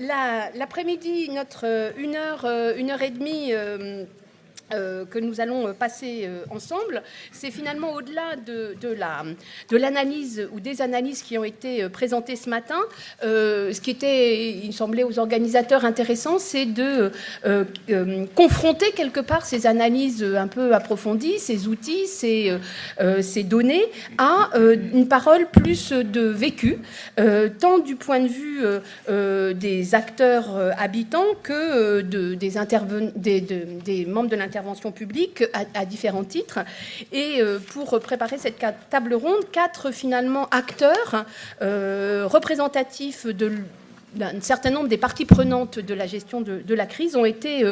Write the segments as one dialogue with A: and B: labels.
A: L'après-midi, notre une heure et demie que nous allons passer ensemble, c'est finalement au-delà de l'analyse ou des analyses qui ont été présentées ce matin. Ce qui était, il semblait aux organisateurs intéressant, c'est de confronter quelque part ces analyses un peu approfondies, ces outils, ces données, à une parole plus de vécu, tant du point de vue des acteurs habitants que des membres de l'intervention publique à différents titres. Et pour préparer cette table ronde, 4 finalement acteurs représentatifs d'un certain nombre des parties prenantes de la gestion de la crise ont été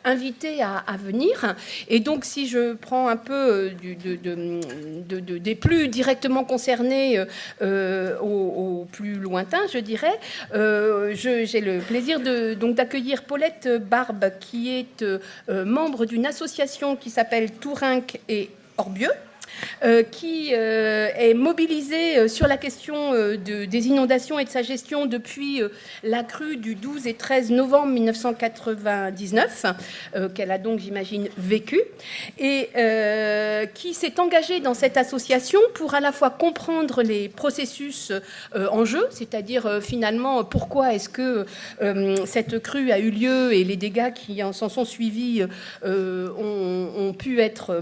A: invités à venir. Et donc, si je prends un peu des plus directement concernés au plus lointain, je dirais, j'ai le plaisir d'accueillir Paulette Barbe, qui est membre d'une association qui s'appelle Tourinque et Orbieu, qui est mobilisée sur la question des inondations et de sa gestion depuis la crue du 12 et 13 novembre 1999, qu'elle a donc, j'imagine, vécu, et qui s'est engagée dans cette association pour à la fois comprendre les processus en jeu, c'est-à-dire finalement pourquoi est-ce que cette crue a eu lieu et les dégâts qui s'en sont suivis ont pu être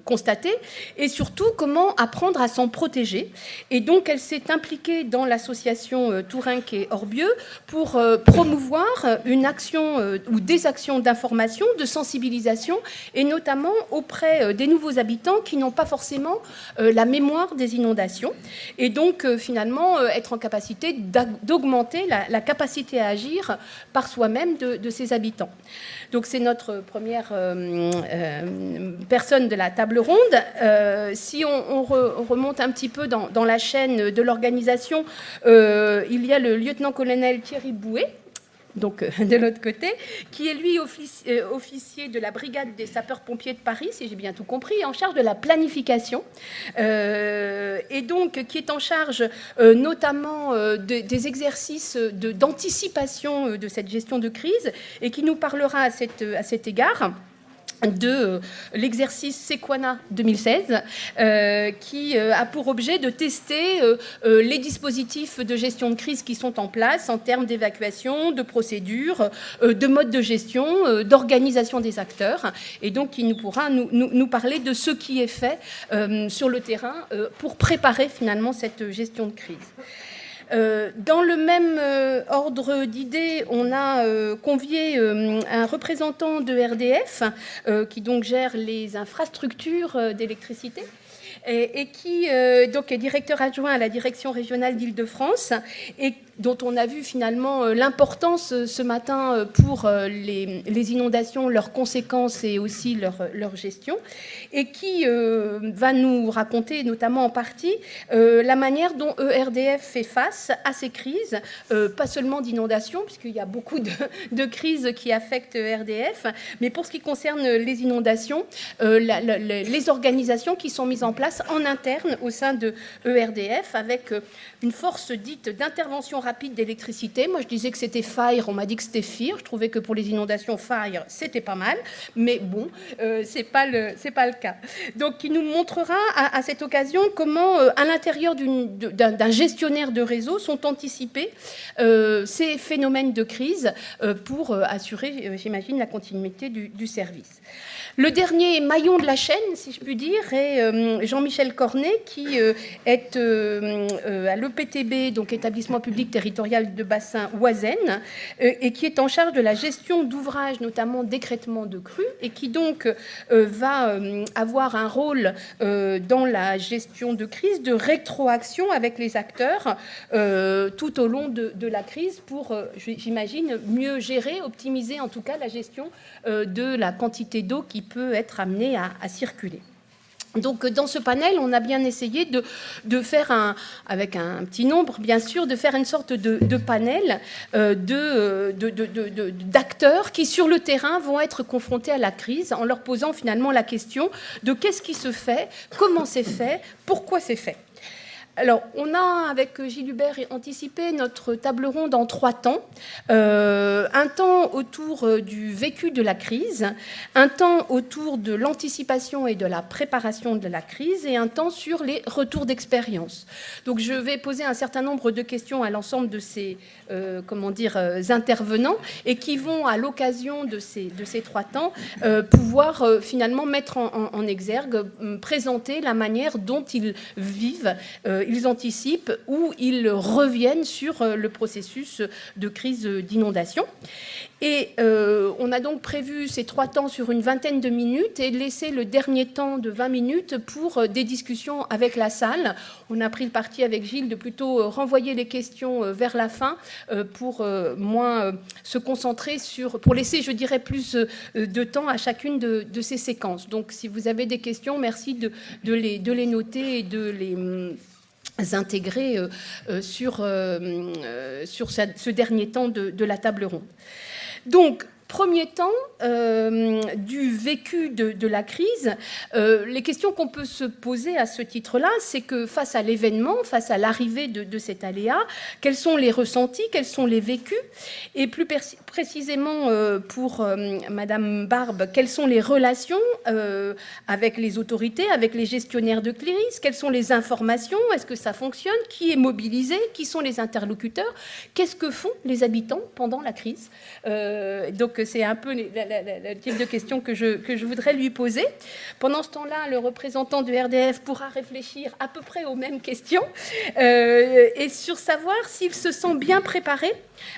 A: constater, et surtout comment apprendre à s'en protéger. Et donc elle s'est impliquée dans l'association Tourinque et Orbieu pour promouvoir une action ou des actions d'information, de sensibilisation, et notamment auprès des nouveaux habitants qui n'ont pas forcément la mémoire des inondations, et donc finalement être en capacité d'augmenter la capacité à agir par soi-même de ces habitants. Donc c'est notre première personne de la table ronde. Si on remonte un petit peu dans la chaîne de l'organisation, il y a le lieutenant-colonel Thierry Bouet, donc de l'autre côté, qui est lui officier de la brigade des sapeurs-pompiers de Paris, si j'ai bien tout compris, en charge de la planification, et donc qui est en charge notamment des exercices d'anticipation de cette gestion de crise, et qui nous parlera à cet égard de l'exercice Sequana 2016, qui a pour objet de tester les dispositifs de gestion de crise qui sont en place en termes d'évacuation, de procédures, de mode de gestion, d'organisation des acteurs, et donc qui pourra nous parler de ce qui est fait sur le terrain pour préparer finalement cette gestion de crise. Dans le même ordre d'idées, on a convié un représentant de RDF qui donc gère les infrastructures d'électricité, et qui donc est directeur adjoint à la direction régionale d'Île-de-France, et dont on a vu finalement l'importance ce matin pour les inondations, leurs conséquences et aussi leur gestion, et qui va nous raconter, notamment en partie, la manière dont ERDF fait face à ces crises, pas seulement d'inondations, puisqu'il y a beaucoup de crises qui affectent ERDF, mais pour ce qui concerne les inondations, les organisations qui sont mises en place en interne au sein de ERDF, avec une force dite d'intervention rapide d'électricité. Moi, je disais que c'était FIRE, on m'a dit que c'était FIRE. Je trouvais que pour les inondations, FIRE, c'était pas mal, mais bon, c'est pas le cas. Donc, il nous montrera à cette occasion comment, à l'intérieur d'un gestionnaire de réseau, sont anticipés ces phénomènes de crise pour assurer, j'imagine, la continuité du service. Le dernier maillon de la chaîne, si je puis dire, est Jean-Michel Cornet, qui est à l'EPTB, donc établissement public territorial de bassin Oisène, et qui est en charge de la gestion d'ouvrages, notamment d'écrêtement de crues, et qui donc va avoir un rôle dans la gestion de crise, de rétroaction avec les acteurs tout au long de la crise pour, j'imagine, mieux gérer, optimiser en tout cas la gestion de la quantité d'eau qui peut être amenée à circuler. Donc, dans ce panel, on a bien essayé de faire, avec un petit nombre, bien sûr, de faire une sorte de panel d'acteurs qui, sur le terrain, vont être confrontés à la crise en leur posant finalement la question de qu'est-ce qui se fait, comment c'est fait, pourquoi c'est fait. Alors, on a, avec Gilles Hubert, anticipé notre table ronde en 3 temps. Un temps autour du vécu de la crise, un temps autour de l'anticipation et de la préparation de la crise, et un temps sur les retours d'expérience. Donc, je vais poser un certain nombre de questions à l'ensemble de ces intervenants, et qui vont, à l'occasion de ces 3 temps, pouvoir finalement mettre en exergue, présenter la manière dont ils vivent, ils anticipent ou ils reviennent sur le processus de crise d'inondation. Et on a donc prévu ces 3 temps sur une vingtaine de minutes et laissé le dernier temps de 20 minutes pour des discussions avec la salle. On a pris le parti avec Gilles de plutôt renvoyer les questions vers la fin pour moins se concentrer pour laisser, je dirais, plus de temps à chacune de ces séquences. Donc, si vous avez des questions, merci de les noter et de les intégrer sur ce dernier temps de la table ronde. Donc, premier temps du vécu de la crise, les questions qu'on peut se poser à ce titre-là, c'est que face à l'événement, face à l'arrivée de cet aléa, quels sont les ressentis, quels sont les vécus, et plus précisément pour Madame Barbe, quelles sont les relations avec les autorités, avec les gestionnaires de crise, quelles sont les informations, est-ce que ça fonctionne, qui est mobilisé, qui sont les interlocuteurs, qu'est-ce que font les habitants pendant la crise. Donc c'est un peu le type de questions que je voudrais lui poser. Pendant ce temps-là, le représentant de RDF pourra réfléchir à peu près aux mêmes questions et sur savoir s'il se sent bien préparé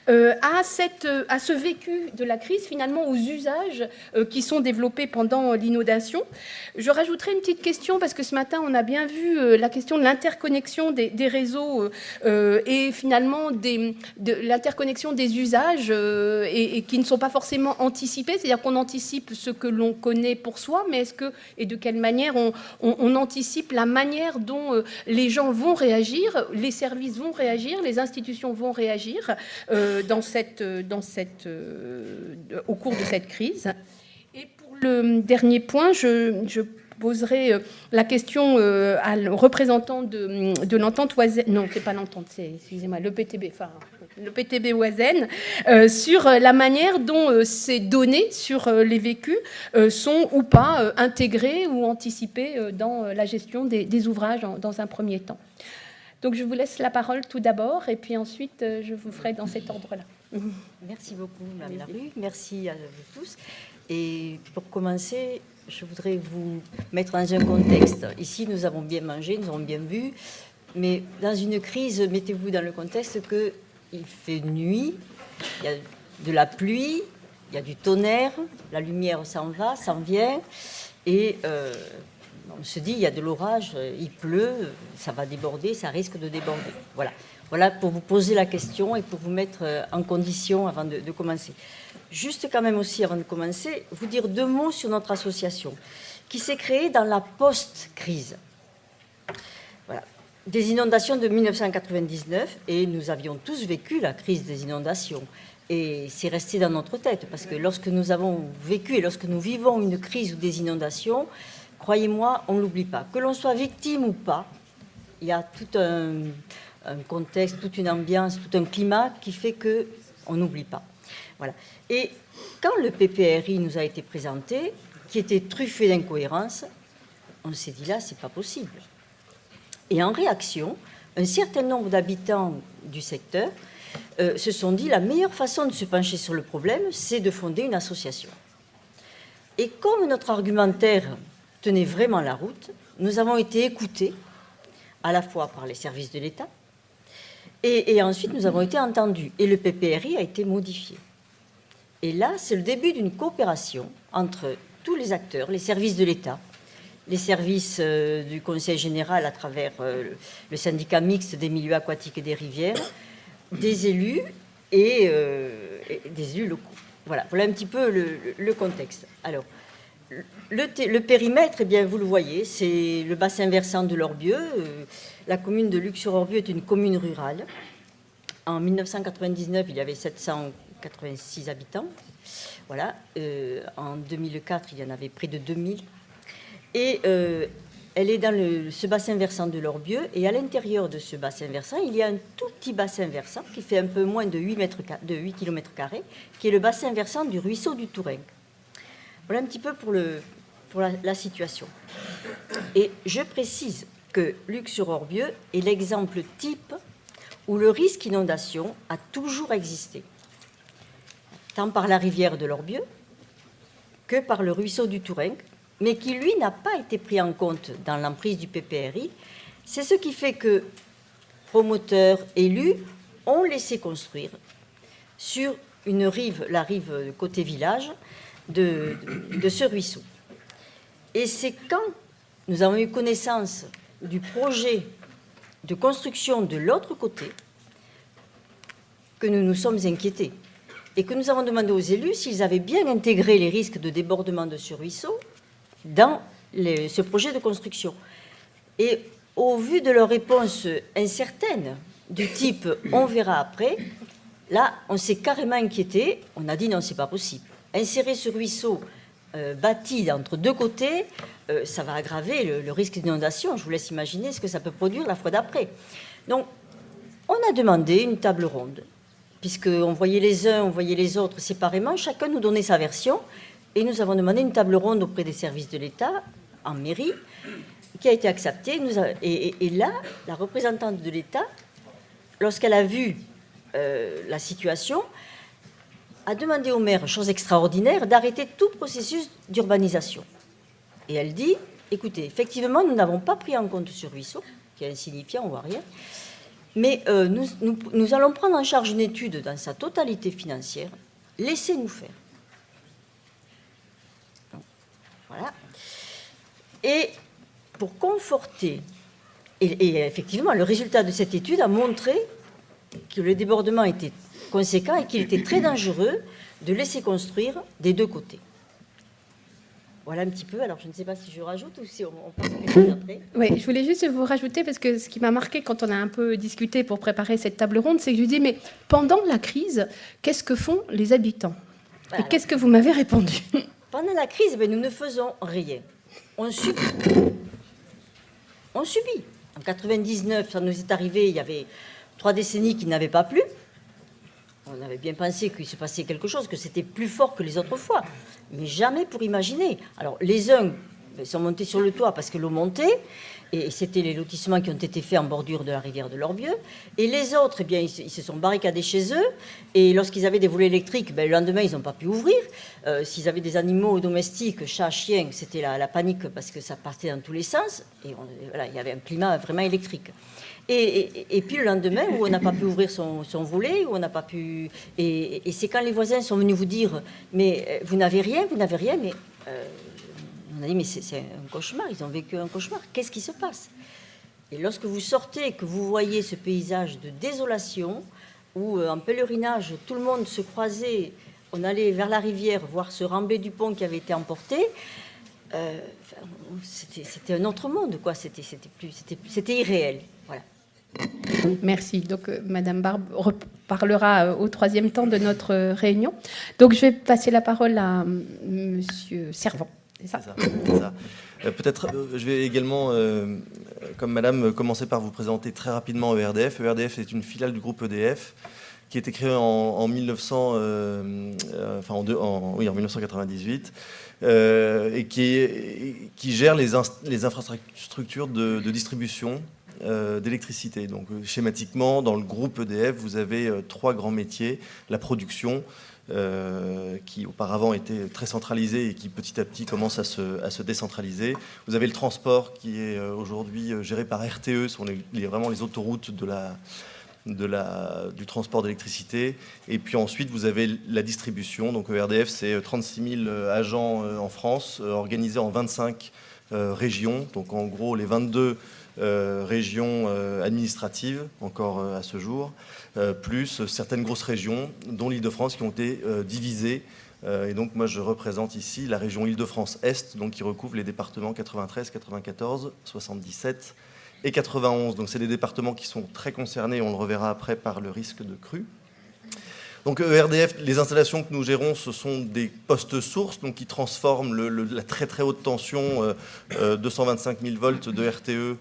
A: à ce vécu de la crise, finalement aux usages qui sont développés pendant l'inondation. Je rajouterai une petite question, parce que ce matin, on a bien vu la question de l'interconnexion des réseaux et finalement de l'interconnexion des usages et qui ne sont pas forcément anticipés, c'est-à-dire qu'on anticipe ce que l'on connaît pour soi, mais est-ce que, et de quelle manière on anticipe la manière dont les gens vont réagir, les services vont réagir, les institutions vont réagir au cours de cette crise. Et pour le dernier point, je poserai la question au représentant de l'entente Oisem, non, c'est pas l'entente, c'est, excusez-moi, le PTB Oisem, sur la manière dont ces données sur les vécus sont ou pas intégrées ou anticipées dans la gestion des ouvrages dans un premier temps. Donc je vous laisse la parole tout d'abord, et puis ensuite je vous ferai dans cet ordre-là.
B: Merci beaucoup, Mme Larue. Merci à vous tous. Et pour commencer, je voudrais vous mettre dans un contexte. Ici, nous avons bien mangé, nous avons bien bu, mais dans une crise, mettez-vous dans le contexte qu'il fait nuit, il y a de la pluie, il y a du tonnerre, la lumière s'en va, s'en vient, et on se dit, il y a de l'orage, il pleut, ça va déborder, ça risque de déborder. Voilà pour vous poser la question et pour vous mettre en condition avant de commencer. Juste quand même aussi, avant de commencer, vous dire 2 mots sur notre association, qui s'est créée dans la post-crise. Voilà. Des inondations de 1999, et nous avions tous vécu la crise des inondations. Et c'est resté dans notre tête, parce que lorsque nous avons vécu et lorsque nous vivons une crise ou des inondations, croyez-moi, on ne l'oublie pas. Que l'on soit victime ou pas, il y a tout un contexte, toute une ambiance, tout un climat qui fait qu'on n'oublie pas. Voilà. Et quand le PPRI nous a été présenté, qui était truffé d'incohérences, on s'est dit là, c'est pas possible. Et en réaction, un certain nombre d'habitants du secteur se sont dit la meilleure façon de se pencher sur le problème, c'est de fonder une association. Et comme notre argumentaire tenait vraiment la route, nous avons été écoutés à la fois par les services de l'État et ensuite nous avons été entendus. Et le PPRI a été modifié. Et là, c'est le début d'une coopération entre tous les acteurs, les services de l'État, les services du Conseil général à travers le syndicat mixte des milieux aquatiques et des rivières, des élus et des élus locaux. Voilà un petit peu le contexte. Alors, le périmètre, eh bien, vous le voyez, c'est le bassin versant de l'Orbieu. La commune de Luc-sur-Orbieu est une commune rurale. En 1999, il y avait 786 habitants. Voilà. En 2004, il y en avait près de 2000. Et elle est dans ce bassin versant de l'Orbieu, et à l'intérieur de ce bassin versant, il y a un tout petit bassin versant qui fait un peu moins de 8 km², qui est le bassin versant du ruisseau du Tourenc. Voilà un petit peu pour la situation. Et je précise que Luc-sur-Orbieu est l'exemple type où le risque inondation a toujours existé, tant par la rivière de l'Orbieu que par le ruisseau du Tourenc, mais qui, lui, n'a pas été pris en compte dans l'emprise du PPRI. C'est ce qui fait que promoteurs, élus, ont laissé construire sur une rive, la rive côté village, de ce ruisseau. Et c'est quand nous avons eu connaissance du projet de construction de l'autre côté que nous nous sommes inquiétés et que nous avons demandé aux élus s'ils avaient bien intégré les risques de débordement de ce ruisseau dans ce projet de construction. Et au vu de leurs réponses incertaines, du type « on verra après », là, on s'est carrément inquiété. On a dit « non, c'est pas possible. Insérer ce ruisseau bâti entre deux côtés, ça va aggraver le risque d'inondation. Je vous laisse imaginer ce que ça peut produire la fois d'après. » Donc, on a demandé une table ronde, puisqu'on voyait les uns, on voyait les autres séparément. Chacun nous donnait sa version. Et nous avons demandé une table ronde auprès des services de l'État, en mairie, qui a été acceptée. Et là, la représentante de l'État, lorsqu'elle a vu la situation, a demandé au maire, chose extraordinaire, d'arrêter tout processus d'urbanisation. Et elle dit, écoutez, effectivement, nous n'avons pas pris en compte ce ruisseau, qui est insignifiant, on ne voit rien, mais nous allons prendre en charge une étude dans sa totalité financière. Laissez-nous faire. Voilà. Et pour conforter, et effectivement, le résultat de cette étude a montré que le débordement était conséquent et qu'il était très dangereux de laisser construire des deux côtés. Voilà un petit peu. Alors, je ne sais pas si je rajoute ou si on passe quelque chose après.
A: Oui, je voulais juste vous rajouter, parce que ce qui m'a marqué quand on a un peu discuté pour préparer cette table ronde, c'est que je lui dis, mais pendant la crise, qu'est-ce que font les habitants ? Et qu'est-ce que vous m'avez répondu ?
B: Pendant la crise, nous ne faisons rien. On subit. On subit. En 99, ça nous est arrivé, il y avait 3 décennies qui n'avaient pas plu. On avait bien pensé qu'il se passait quelque chose, que c'était plus fort que les autres fois. Mais jamais pour imaginer. Alors, les uns sont montés sur le toit parce que l'eau montait, et c'était les lotissements qui ont été faits en bordure de la rivière de l'Orbieu. Et les autres, eh bien, ils se sont barricadés chez eux, et lorsqu'ils avaient des volets électriques, le lendemain, ils n'ont pas pu ouvrir. S'ils avaient des animaux domestiques, chats, chiens, c'était la panique parce que ça partait dans tous les sens, et voilà, il y avait un climat vraiment électrique. Et puis le lendemain, où on n'a pas pu ouvrir son volet, où on n'a pas pu... Et c'est quand les voisins sont venus vous dire « mais vous n'avez rien, mais... on a dit « mais c'est un cauchemar, ils ont vécu un cauchemar, qu'est-ce qui se passe ?» Et lorsque vous sortez, que vous voyez ce paysage de désolation, où en pèlerinage, tout le monde se croisait, on allait vers la rivière, voir ce remblai du pont qui avait été emporté, c'était un autre monde, quoi. C'était irréel. Voilà.
A: Merci. Donc, Madame Barbe reparlera au 3e temps de notre réunion. Donc, je vais passer la parole à Monsieur Servant. C'est ça.
C: C'est ça. Peut-être, je vais également, comme Madame, commencer par vous présenter très rapidement ERDF. ERDF est une filiale du groupe EDF qui a été créée en 1998 et qui gère les infrastructures de distribution d'électricité. Donc schématiquement, dans le groupe EDF, vous avez 3 grands métiers. La production, qui auparavant était très centralisée et qui petit à petit commence à se décentraliser. Vous avez le transport qui est aujourd'hui géré par RTE, ce sont vraiment les autoroutes du transport d'électricité. Et puis ensuite, vous avez la distribution. Donc ERDF, c'est 36 000 agents en France, organisés en 25 régions. Donc en gros, les 22 régions administratives, encore à ce jour, plus certaines grosses régions, dont l'Île-de-France, qui ont été divisées. Et donc moi, je représente ici la région Île-de-France-Est, donc qui recouvre les départements 93, 94, 77 et 91. Donc c'est des départements qui sont très concernés, on le reverra après, par le risque de crue. Donc ERDF, les installations que nous gérons, ce sont des postes sources, donc qui transforment la très très haute tension, 225 000 volts de RTE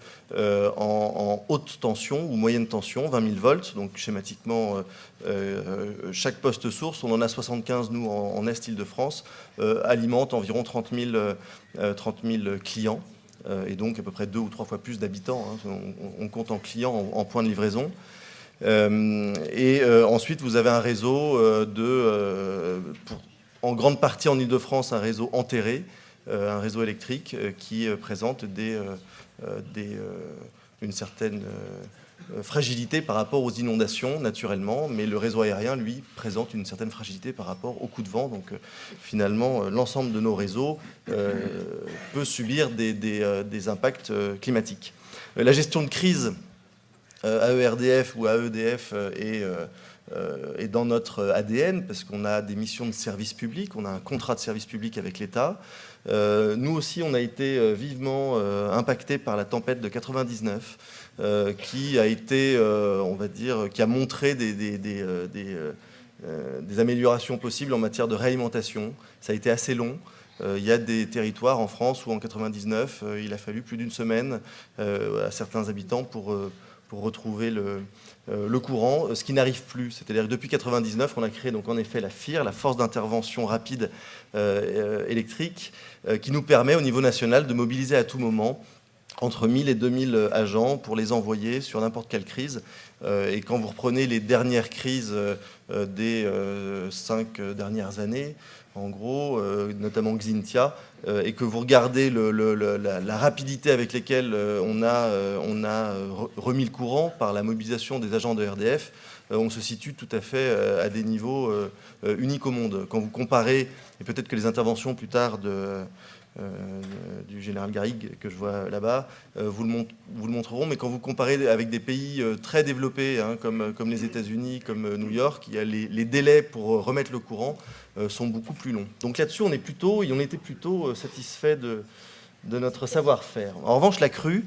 C: en haute tension ou moyenne tension, 20 000 volts. Donc schématiquement, chaque poste source, on en a 75 nous en Est Île-de-France, alimente environ 30 000 clients. Et donc à peu près 2 ou 3 fois plus d'habitants. Hein. On compte en clients, en points de livraison. Ensuite, vous avez un réseau en grande partie en Île-de-France, un réseau enterré, un réseau électrique qui présente une certaine fragilité par rapport aux inondations, naturellement, mais le réseau aérien, lui, présente une certaine fragilité par rapport aux coups de vent. Donc, finalement, l'ensemble de nos réseaux peut subir des impacts climatiques. La gestion de crise à ERDF ou à EDF est dans notre ADN, parce qu'on a des missions de service public, on a un contrat de service public avec l'État. Nous aussi, on a été vivement impactés par la tempête de 99, qui a été, on va dire, qui a montré des améliorations possibles en matière de réalimentation. Ça a été assez long. Il y a des territoires en France où en 99, il a fallu plus d'une semaine à certains habitants pour retrouver le courant, ce qui n'arrive plus. C'est-à-dire que depuis 1999, on a créé donc en effet la FIR, la force d'intervention rapide électrique, qui nous permet au niveau national de mobiliser à tout moment entre 1000 et 2000 agents pour les envoyer sur n'importe quelle crise. Et quand vous reprenez les dernières crises des 5 dernières années, en gros, notamment Xintia, et que vous regardez la rapidité avec laquelle on a remis le courant par la mobilisation des agents de RDF, on se situe tout à fait à des niveaux uniques au monde. Quand vous comparez, et peut-être que les interventions plus tard du général Garrigue, que je vois là-bas, vous le montreront, mais quand vous comparez avec des pays très développés, hein, comme les États-Unis, comme New York, les délais pour remettre le courant sont beaucoup plus longs. Donc là-dessus, on était plutôt satisfait de notre savoir-faire. En revanche, la crue,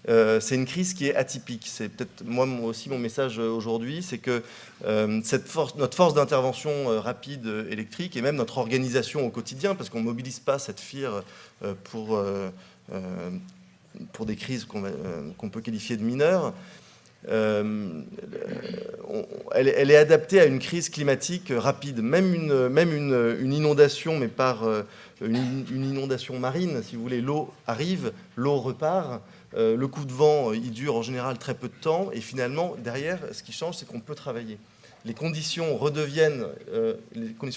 C: c'est une crise qui est atypique. C'est peut-être moi aussi mon message aujourd'hui, c'est que notre force d'intervention rapide électrique et même notre organisation au quotidien, parce qu'on ne mobilise pas cette FIR pour des crises qu'on peut qualifier de mineures, elle est adaptée à une crise climatique rapide. Même une inondation, mais par une inondation marine, si vous voulez, l'eau arrive, l'eau repart. Le coup de vent, il dure en général très peu de temps, et finalement, derrière, ce qui change, c'est qu'on peut travailler. Les conditions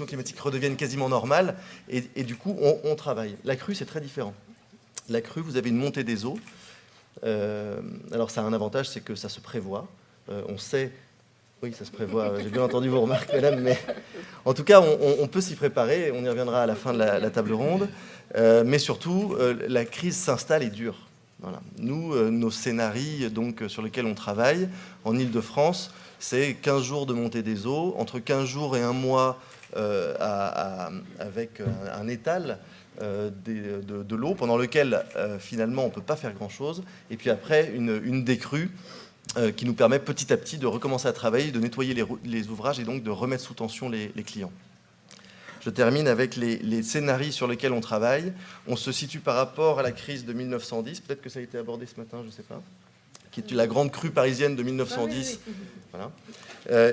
C: climatiques redeviennent quasiment normales, et du coup, on travaille. La crue, c'est très différent. La crue, vous avez une montée des eaux. Alors, ça a un avantage, c'est que ça se prévoit. On sait... Oui, ça se prévoit. J'ai bien entendu vos remarques, madame, mais en tout cas, on peut s'y préparer. On y reviendra à la fin de la table ronde. Mais surtout, la crise s'installe et dure. Voilà. Nous, nos scénarios donc, sur lesquels on travaille en Île-de-France, c'est 15 jours de montée des eaux, entre 15 jours et un mois avec un étal de l'eau, pendant lequel finalement on ne peut pas faire grand-chose, et puis après une décrue qui nous permet petit à petit de recommencer à travailler, de nettoyer les ouvrages et donc de remettre sous tension les clients. Je termine avec les scénarios sur lesquels on travaille. On se situe par rapport à la crise de 1910, peut-être que ça a été abordé ce matin, je ne sais pas, qui est la grande crue parisienne de 1910. Oui. Voilà.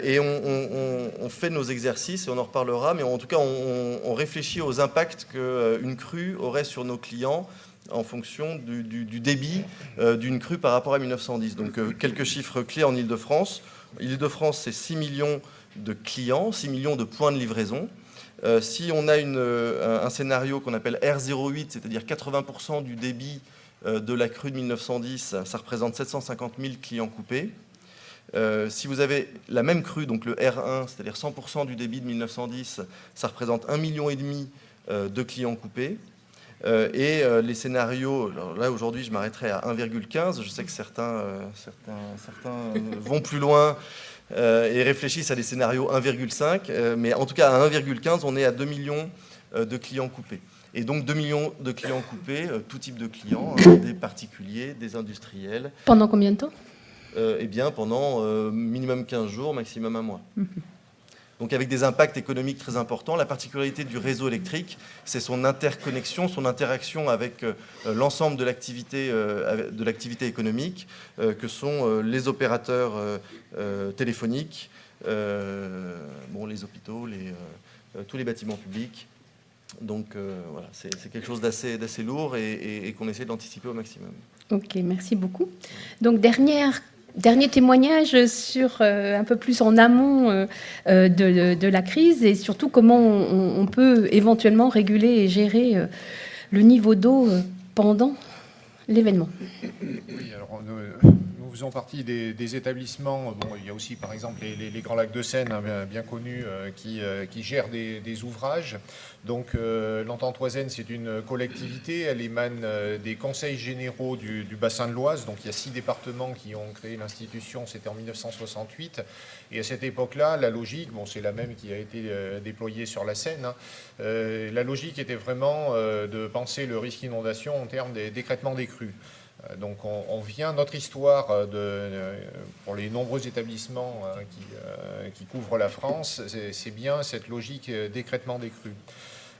C: Et on fait nos exercices, et on en reparlera, mais en tout cas, on réfléchit aux impacts qu'une crue aurait sur nos clients en fonction du débit d'une crue par rapport à 1910. Donc, quelques chiffres clés en Île-de-France. Île-de-France, c'est 6 millions de clients, 6 millions de points de livraison. Si on a un scénario qu'on appelle R08, c'est-à-dire 80% du débit de la crue de 1910, ça représente 750 000 clients coupés. Si vous avez la même crue, donc le R1, c'est-à-dire 100% du débit de 1910, ça représente 1,5 million de clients coupés. Et les scénarios, alors là aujourd'hui je m'arrêterai à 1,15, je sais que certains vont plus loin et réfléchissent à des scénarios 1,5, mais en tout cas à 1,15 on est à 2 millions de clients coupés. Et donc 2 millions de clients coupés, tout type de clients, des particuliers, des industriels.
A: Pendant combien de temps ?
C: Eh bien pendant minimum 15 jours, maximum un mois. donc avec des impacts économiques très importants. La particularité du réseau électrique, c'est son interconnexion, son interaction avec l'ensemble de l'activité économique, que sont les opérateurs téléphoniques, les hôpitaux, tous les bâtiments publics. Donc voilà, c'est quelque chose d'assez lourd et qu'on essaie d'anticiper au maximum.
A: Ok, merci beaucoup. Donc dernier témoignage sur un peu plus en amont de la crise et surtout comment on peut éventuellement réguler et gérer le niveau d'eau pendant l'événement.
D: Oui, alors nous faisons partie des établissements. Bon, il y a aussi par exemple les Grands Lacs de Seine, hein, bien connus, qui gèrent des ouvrages. Donc l'Entente Oisenne, c'est une collectivité, elle émane des conseils généraux du bassin de l'Oise. Donc il y a 6 départements qui ont créé l'institution, c'était en 1968. Et à cette époque-là, la logique, c'est la même qui a été déployée sur la Seine, hein, la logique était vraiment de penser le risque inondation en termes d'écrêtement des crues. Donc on vient, notre histoire pour les nombreux établissements qui couvrent la France, c'est bien cette logique d'écrêtement des crues.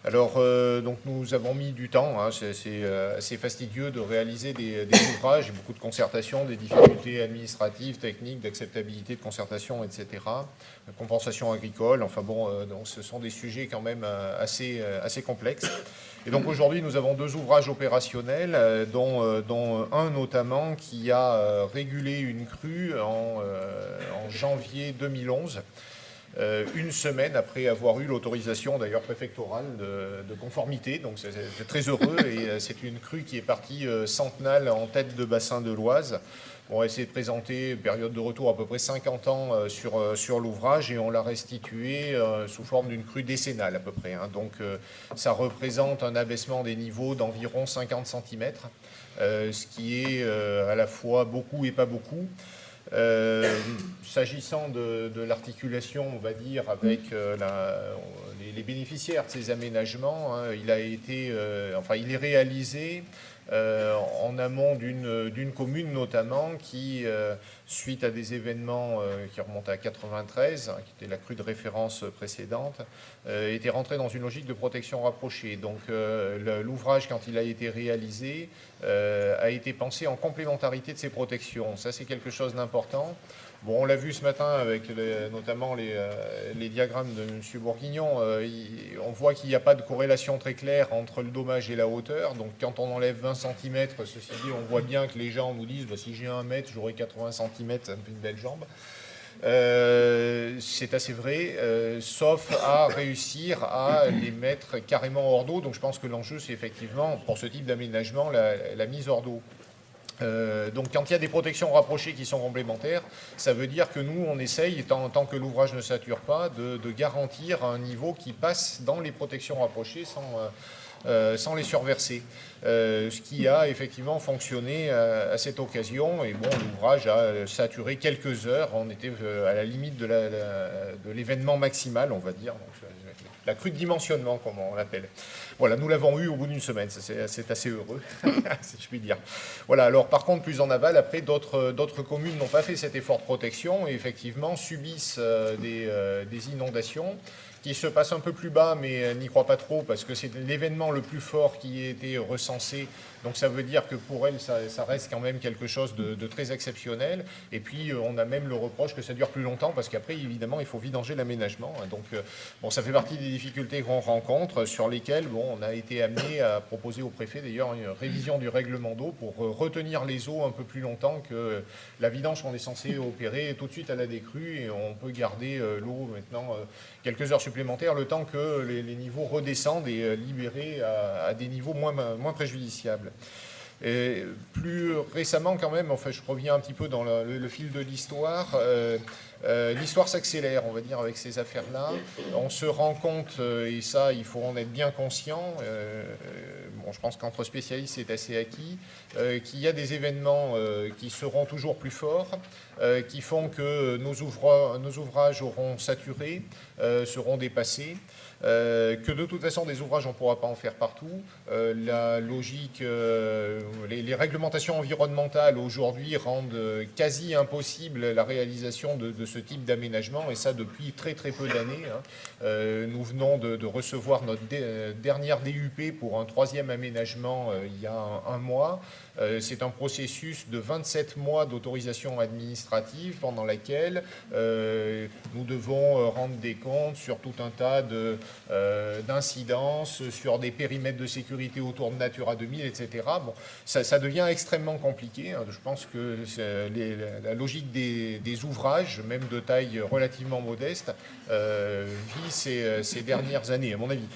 D: Alors, donc nous avons mis du temps, hein, c'est assez fastidieux de réaliser des ouvrages, beaucoup de concertation, des difficultés administratives, techniques, d'acceptabilité de concertation, etc. Compensation agricole, enfin bon, donc ce sont des sujets quand même assez complexes. Et donc aujourd'hui, nous avons 2 ouvrages opérationnels, dont un notamment qui a régulé une crue en janvier 2011. Une semaine après avoir eu l'autorisation d'ailleurs préfectorale de conformité, donc c'est très heureux et c'est une crue qui est partie centenale en tête de bassin de l'Oise. On a essayé de présenter période de retour à peu près 50 ans sur l'ouvrage et on l'a restitué sous forme d'une crue décennale à peu près, hein. Donc ça représente un abaissement des niveaux d'environ 50 cm, ce qui est à la fois beaucoup et pas beaucoup. S'agissant de l'articulation, on va dire, avec les bénéficiaires de ces aménagements, hein, il est réalisé en amont d'une commune notamment qui, suite à des événements qui remontent à 93, qui était la crue de référence précédente, était rentré dans une logique de protection rapprochée. Donc l'ouvrage, quand il a été réalisé, a été pensé en complémentarité de ces protections. Ça, c'est quelque chose d'important. Bon, on l'a vu ce matin avec notamment les diagrammes de M. Bourguignon. On voit qu'il n'y a pas de corrélation très claire entre le dommage et la hauteur. Donc quand on enlève 20 cm, ceci dit, on voit bien que les gens nous disent si j'ai 1 mètre, j'aurai 80 cm, ça me fait une belle jambe. C'est assez vrai, sauf à réussir à les mettre carrément hors d'eau. Donc je pense que l'enjeu, c'est effectivement, pour ce type d'aménagement, la mise hors d'eau. Donc quand il y a des protections rapprochées qui sont complémentaires, ça veut dire que nous, on essaye, tant que l'ouvrage ne sature pas, de garantir un niveau qui passe dans les protections rapprochées sans les surverser. Ce qui a effectivement fonctionné à cette occasion. Et bon, l'ouvrage a saturé quelques heures. On était à la limite de l'événement maximal, on va dire. Donc, la crue de dimensionnement, comme on l'appelle. Voilà, nous l'avons eu au bout d'une semaine. C'est assez heureux, si je puis dire. Voilà, alors par contre, plus en aval, après, d'autres communes n'ont pas fait cet effort de protection et effectivement subissent des inondations qui se passe un peu plus bas, mais n'y croit pas trop, parce que c'est l'événement le plus fort qui a été recensé. Donc ça veut dire que pour elle, ça reste quand même quelque chose de très exceptionnel. Et puis on a même le reproche que ça dure plus longtemps, parce qu'après, évidemment, il faut vidanger l'aménagement. Donc bon, ça fait partie des difficultés qu'on rencontre, sur lesquelles on a été amené à proposer au préfet, d'ailleurs, une révision du règlement d'eau pour retenir les eaux un peu plus longtemps que la vidange qu'on est censé opérer tout de suite à la décrue. Et on peut garder l'eau maintenant quelques heures supplémentaires, le temps que les niveaux redescendent et libérés à des niveaux moins préjudiciables. Et plus récemment quand même, enfin, je reviens un petit peu dans le fil de l'histoire, l'histoire s'accélère, on va dire, avec ces affaires-là. On se rend compte, et ça, il faut en être bien conscient, bon, je pense qu'entre spécialistes c'est assez acquis, qu'il y a des événements qui seront toujours plus forts, qui font que nos ouvrages auront saturé, seront dépassés. Que de toute façon des ouvrages on ne pourra pas en faire partout. La logique, les réglementations environnementales aujourd'hui rendent quasi impossible la réalisation de ce type d'aménagement, et ça depuis très très peu d'années. Nous venons de recevoir notre dernière DUP pour un 3e aménagement il y a un mois. C'est un processus de 27 mois d'autorisation administrative pendant laquelle nous devons rendre des comptes sur tout un tas d'incidences, sur des périmètres de sécurité autour de Natura 2000, etc. Bon, ça devient extrêmement compliqué. Je pense que la logique des ouvrages, même de taille relativement modeste, vit ces dernières années, à mon avis.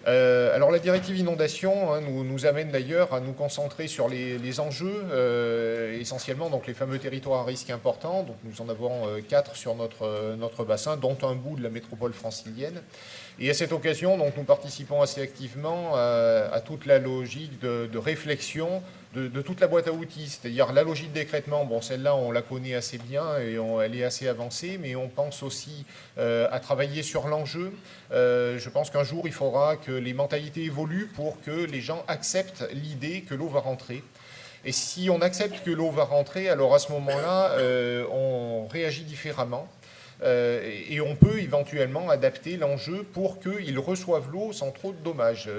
D: Alors la directive inondation nous amène d'ailleurs à nous concentrer sur les enjeux, essentiellement donc les fameux territoires à risque important. Donc nous en avons 4 sur notre bassin, dont un bout de la métropole francilienne. Et à cette occasion, donc, nous participons assez activement à toute la logique de réflexion de toute la boîte à outils, c'est-à-dire la logique d'écrêtement. Bon, celle-là, on la connaît assez bien et elle est assez avancée, mais on pense aussi à travailler sur l'enjeu. Je pense qu'un jour, il faudra que les mentalités évoluent pour que les gens acceptent l'idée que l'eau va rentrer. Et si on accepte que l'eau va rentrer, alors à ce moment-là, on réagit différemment. Et on peut éventuellement adapter l'enjeu pour qu'ils reçoivent l'eau sans trop de dommages.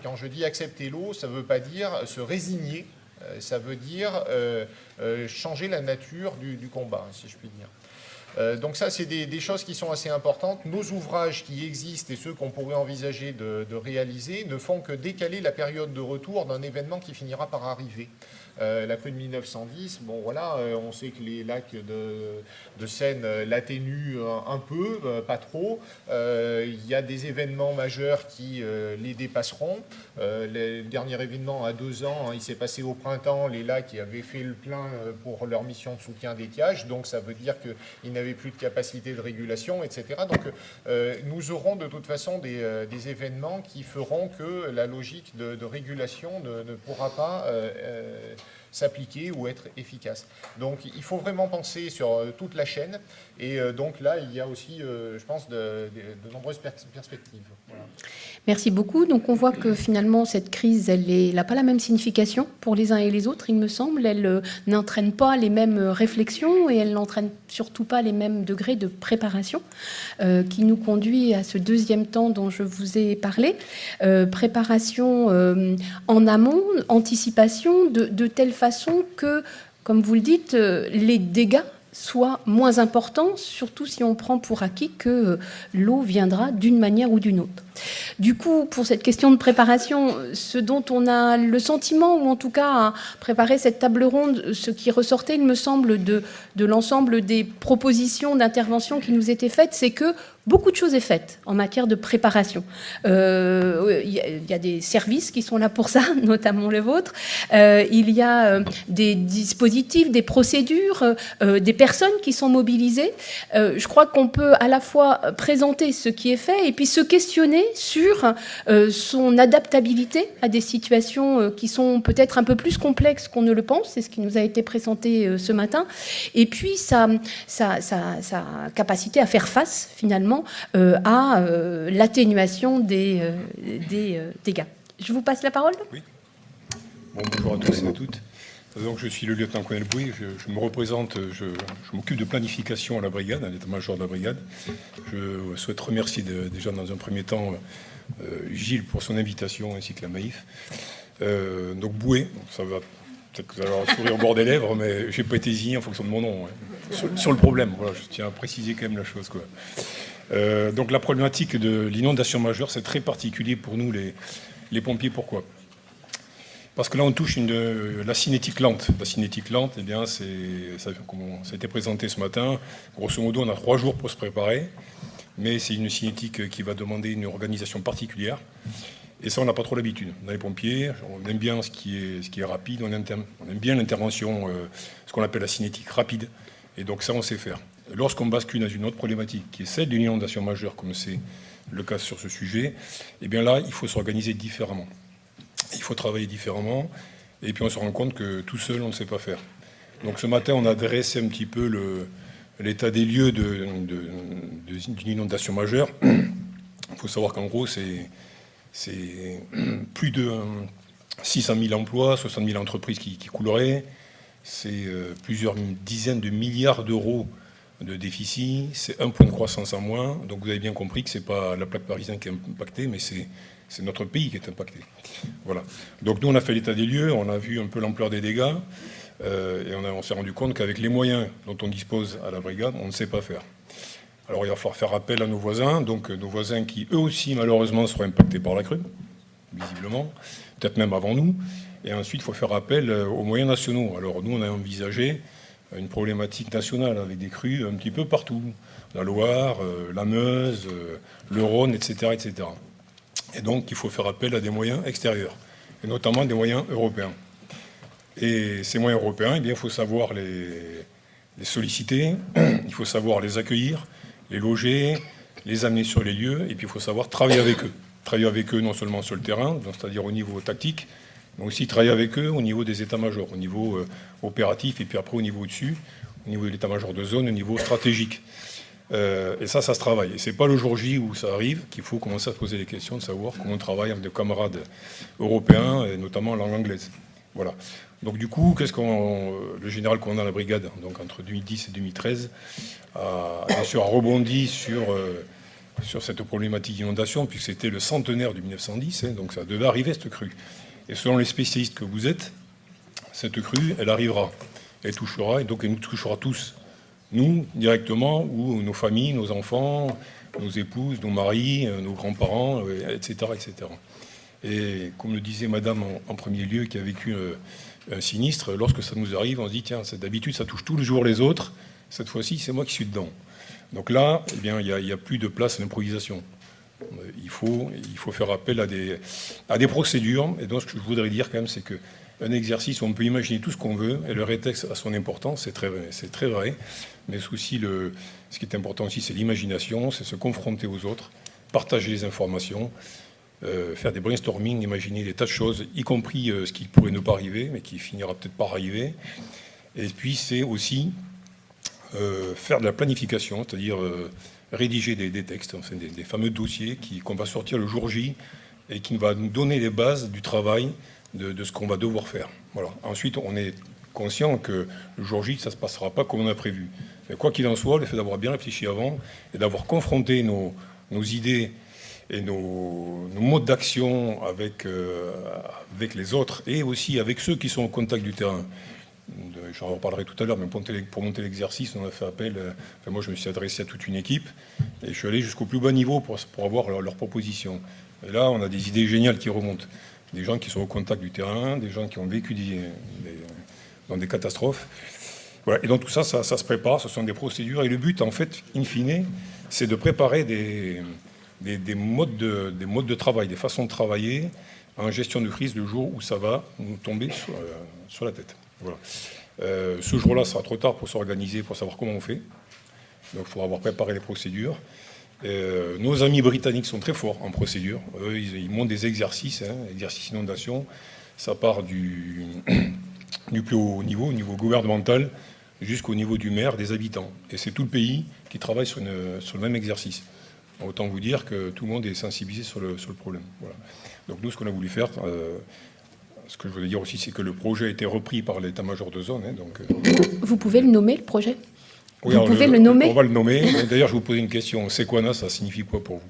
D: Quand je dis accepter l'eau, ça ne veut pas dire se résigner, ça veut dire changer la nature du combat, si je puis dire. Donc ça, c'est des choses qui sont assez importantes. Nos ouvrages qui existent et ceux qu'on pourrait envisager de réaliser ne font que décaler la période de retour d'un événement qui finira par arriver. La crue de 1910, bon voilà, on sait que les lacs de Seine l'atténuent un peu, pas trop. Il y a des événements majeurs qui les dépasseront. Le dernier événement à 2 ans, il s'est passé au printemps, les lacs avaient fait le plein pour leur mission de soutien d'étiage, donc ça veut dire qu'ils n'avaient plus de capacité de régulation, etc. Donc nous aurons de toute façon des événements qui feront que la logique de régulation ne pourra pas s'appliquer ou être efficace. Donc il faut vraiment penser sur toute la chaîne, et donc là il y a aussi, je pense, de nombreuses perspectives. Voilà.
A: Merci beaucoup. Donc on voit que finalement cette crise, elle n'a pas la même signification pour les uns et les autres, il me semble. Elle n'entraîne pas les mêmes réflexions et elle n'entraîne surtout pas les mêmes degrés de préparation qui nous conduit à ce deuxième temps dont je vous ai parlé. Préparation en amont, anticipation, de telle façon que, comme vous le dites, les dégâts soient moins importants, surtout si on prend pour acquis que l'eau viendra d'une manière ou d'une autre. Du coup, pour cette question de préparation, ce dont on a le sentiment, ou en tout cas à préparer cette table ronde, ce qui ressortait, il me semble, de l'ensemble des propositions d'intervention qui nous étaient faites, c'est que beaucoup de choses est faites en matière de préparation. Il y a des services qui sont là pour ça, notamment le vôtre. Il y a des dispositifs, des procédures, des personnes qui sont mobilisées. Je crois qu'on peut à la fois présenter ce qui est fait et puis se questionner sur son adaptabilité à des situations qui sont peut-être un peu plus complexes qu'on ne le pense. C'est ce qui nous a été présenté ce matin. Et puis sa capacité à faire face, finalement, à l'atténuation des dégâts. Je vous passe la parole.
E: Oui. Bon, bonjour à tous et à toutes. Donc, je suis le lieutenant-colonel Boué. Je me représente, je m'occupe de planification à la brigade, à l'état-major de la brigade. Je souhaite remercier déjà dans un premier temps Gilles pour son invitation ainsi que la Maïf. Donc Boué, ça va peut-être que vous allez avoir un sourire au bord des lèvres, mais j'ai pas été désigné en fonction de mon nom. Ouais. Sur le problème, voilà, je tiens à préciser quand même la chose, quoi. Donc la problématique de l'inondation majeure, c'est très particulier pour nous les pompiers. Pourquoi ? Parce que là, on touche la cinétique lente. La cinétique lente, eh bien, ça a été présenté ce matin. Grosso modo, on a 3 jours pour se préparer, mais c'est une cinétique qui va demander une organisation particulière. Et ça, on n'a pas trop l'habitude. Dans les pompiers, on aime bien ce qui est rapide, on aime bien l'intervention, ce qu'on appelle la cinétique rapide. Et donc ça, on sait faire. Lorsqu'on bascule dans une autre problématique, qui est celle d'une inondation majeure, comme c'est le cas sur ce sujet, eh bien là, il faut s'organiser différemment. il faut travailler différemment. Et puis on se rend compte que tout seul, on ne sait pas faire. Donc ce matin, on a dressé un petit peu l'état des lieux d'une inondation majeure. Il faut savoir qu'en gros, c'est plus de 600 000 emplois, 60 000 entreprises qui couleraient. C'est plusieurs dizaines de milliards d'euros de déficit. C'est 1 point de croissance en moins. Donc vous avez bien compris que ce n'est pas la plaque parisienne qui est impactée, mais c'est notre pays qui est impacté. Voilà. Donc nous, on a fait l'état des lieux, on a vu un peu l'ampleur des dégâts, et on s'est rendu compte qu'avec les moyens dont on dispose à la brigade, on ne sait pas faire. Alors il va falloir faire appel à nos voisins, donc nos voisins qui eux aussi malheureusement seront impactés par la crue, visiblement, peut-être même avant nous. Et ensuite il faut faire appel aux moyens nationaux. Alors nous on a envisagé une problématique nationale avec des crues un petit peu partout, la Loire, la Meuse, le Rhône, etc., etc. Et donc il faut faire appel à des moyens extérieurs, et notamment des moyens européens. Et ces moyens européens, eh bien, il faut savoir les solliciter, il faut savoir les accueillir, les loger, les amener sur les lieux, et puis il faut savoir travailler avec eux. Travailler avec eux non seulement sur le terrain, c'est-à-dire au niveau tactique, mais aussi travailler avec eux au niveau des états-majors, au niveau opératif, et puis après au niveau au-dessus, au niveau de l'état-major de zone, au niveau stratégique. Et ça se travaille. Et c'est pas le jour J où ça arrive qu'il faut commencer à se poser les questions de savoir comment on travaille avec des camarades européens, et notamment en langue anglaise. Voilà. Donc du coup, le général qu'on a à la brigade, donc entre 2010 et 2013, bien sûr, a rebondi sur cette problématique d'inondation, puisque c'était le centenaire du 1910, donc ça devait arriver, cette crue. Et selon les spécialistes que vous êtes, cette crue, elle arrivera, elle touchera, et donc elle nous touchera tous. Nous, directement, ou nos familles, nos enfants, nos épouses, nos maris, nos grands-parents, etc., etc. Et comme le disait madame en premier lieu, qui a vécu un sinistre, lorsque ça nous arrive, on se dit, tiens, d'habitude, ça touche tous les jours les autres, cette fois-ci, c'est moi qui suis dedans. Donc là, eh bien, il n'y a plus de place à l'improvisation. Il faut faire appel à des procédures. Et donc, ce que je voudrais dire quand même, c'est qu'un exercice, on peut imaginer tout ce qu'on veut, et le rétexte a son importance, c'est très vrai. Mais aussi, ce qui est important aussi, c'est l'imagination, c'est se confronter aux autres, partager les informations, faire des brainstorming, imaginer des tas de choses, y compris ce qui pourrait ne pas arriver, mais qui finira peut-être par arriver. Et puis, c'est aussi faire de la planification, c'est-à-dire rédiger des textes, enfin, des fameux dossiers qu'on va sortir le jour J et qui va nous donner les bases du travail de ce qu'on va devoir faire. Voilà. Ensuite, on est conscient que le jour J, ça ne se passera pas comme on a prévu. Mais quoi qu'il en soit, le fait d'avoir bien réfléchi avant et d'avoir confronté nos idées et nos modes d'action avec les autres et aussi avec ceux qui sont au contact du terrain. J'en reparlerai tout à l'heure, mais pour monter l'exercice, on a fait appel. Moi, je me suis adressé à toute une équipe et je suis allé jusqu'au plus bas niveau pour avoir leurs propositions. Et là, on a des idées géniales qui remontent. Des gens qui sont au contact du terrain, des gens qui ont vécu dans des catastrophes. Voilà. Et donc tout ça, ça se prépare, ce sont des procédures. Et le but, en fait, in fine, c'est de préparer des modes de travail, des façons de travailler en gestion de crise le jour où ça va nous tomber sur la tête. Voilà. Ce jour-là, ça sera trop tard pour s'organiser, pour savoir comment on fait. Donc il faudra avoir préparé les procédures. Nos amis britanniques sont très forts en procédure. Eux, ils montent des exercices, exercices inondation. Ça part du plus haut niveau, au niveau gouvernemental, jusqu'au niveau du maire, des habitants. Et c'est tout le pays qui travaille sur le même exercice. Autant vous dire que tout le monde est sensibilisé sur le problème. Voilà. Donc nous, ce qu'on a voulu faire, ce que je voulais dire aussi, c'est que le projet a été repris par l'état-major de zone.
A: Vous pouvez le nommer, le projet ?
E: Oui,
A: vous pouvez le nommer ?
E: On va le nommer. D'ailleurs, je vais vous poser une question. Sequana, ça signifie quoi pour vous ?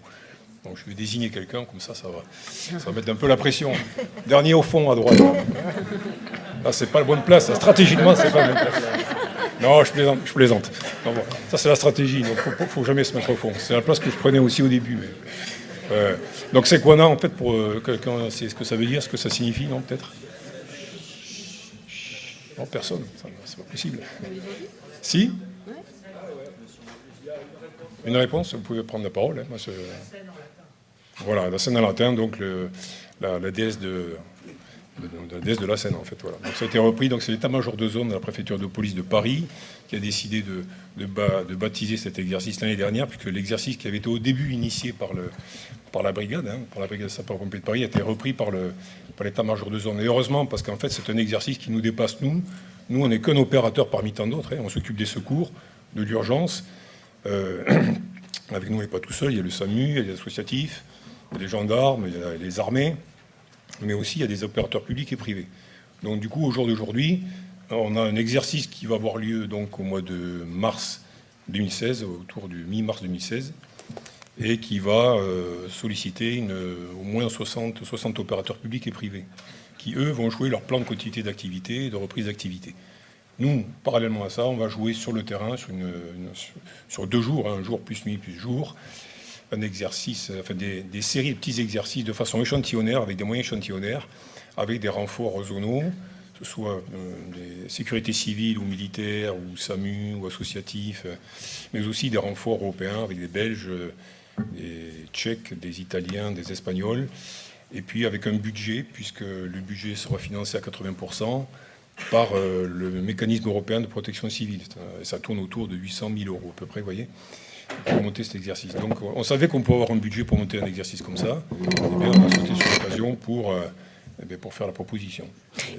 E: Donc, je vais désigner quelqu'un, comme ça va mettre un peu la pression. Dernier au fond, à droite. Là, c'est pas la bonne place. Stratégiquement, c'est pas la bonne place. Non, je plaisante. Non, bon, ça, c'est la stratégie. Donc, faut jamais se mettre au fond. C'est la place que je prenais aussi au début. Mais, donc, Sequana, en fait, pour quelqu'un, c'est ce que ça veut dire, ce que ça signifie, non, peut-être ? Non, personne. C'est pas possible. Si ? Une réponse, vous pouvez prendre la parole. Moi, voilà, la scène en latin, donc la déesse de la déesse de la Seine, en fait. Voilà. Donc ça a été repris, donc c'est l'état-major de zone de la préfecture de police de Paris qui a décidé de baptiser cet exercice l'année dernière, puisque l'exercice qui avait été au début initié par la brigade, par la brigade sapeurs-pompiers de Paris, a été repris par l'état-major de zone. Et heureusement, parce qu'en fait, c'est un exercice qui nous dépasse, nous. Nous, on n'est qu'un opérateur parmi tant d'autres. On s'occupe des secours, de l'urgence. Avec nous, on n'est pas tout seul. Il y a le SAMU, il y a les associatifs, il y a les gendarmes, il y a les armées, mais aussi il y a des opérateurs publics et privés. Donc du coup, au jour d'aujourd'hui, on a un exercice qui va avoir lieu donc au mois de mars 2016, autour du mi-mars 2016, et qui va solliciter au moins 60 opérateurs publics et privés, qui eux vont jouer leur plan de continuité d'activité et de reprise d'activité. Nous, parallèlement à ça, on va jouer sur le terrain sur 2 jours, un jour plus nuit plus jour, un exercice, enfin des séries de petits exercices de façon échantillonnaire, avec des moyens échantillonnaires, avec des renforts zonaux, que ce soit des sécurités civiles ou militaires, ou SAMU, ou associatifs, mais aussi des renforts européens avec des Belges, des Tchèques, des Italiens, des Espagnols, et puis avec un budget, puisque le budget sera financé à 80% par le mécanisme européen de protection civile. Ça tourne autour de 800 000 € à peu près, vous voyez, pour monter cet exercice. Donc on savait qu'on pouvait avoir un budget pour monter un exercice comme ça, et bien on a sauté sur l'occasion pour faire la proposition.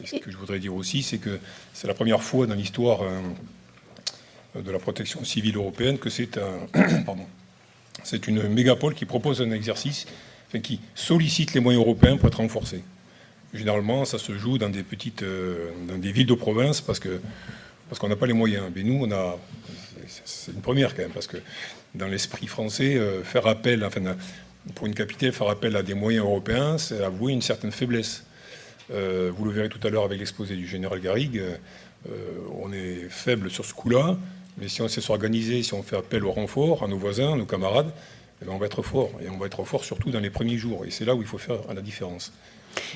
E: Et ce que je voudrais dire aussi, c'est que c'est la première fois dans l'histoire de la protection civile européenne que c'est une mégapole qui propose un exercice, enfin, qui sollicite les moyens européens pour être renforcés. Généralement, ça se joue dans dans des villes de province parce qu'on n'a pas les moyens. Mais nous, c'est une première quand même, parce que dans l'esprit français, pour une capitale, faire appel à des moyens européens, c'est avouer une certaine faiblesse. Vous le verrez tout à l'heure avec l'exposé du général Garrigue, on est faible sur ce coup-là, mais si on sait s'organiser, si on fait appel au renfort, à nos voisins, à nos camarades, eh bien on va être fort. Et on va être fort surtout dans les premiers jours. Et c'est là où il faut faire la différence.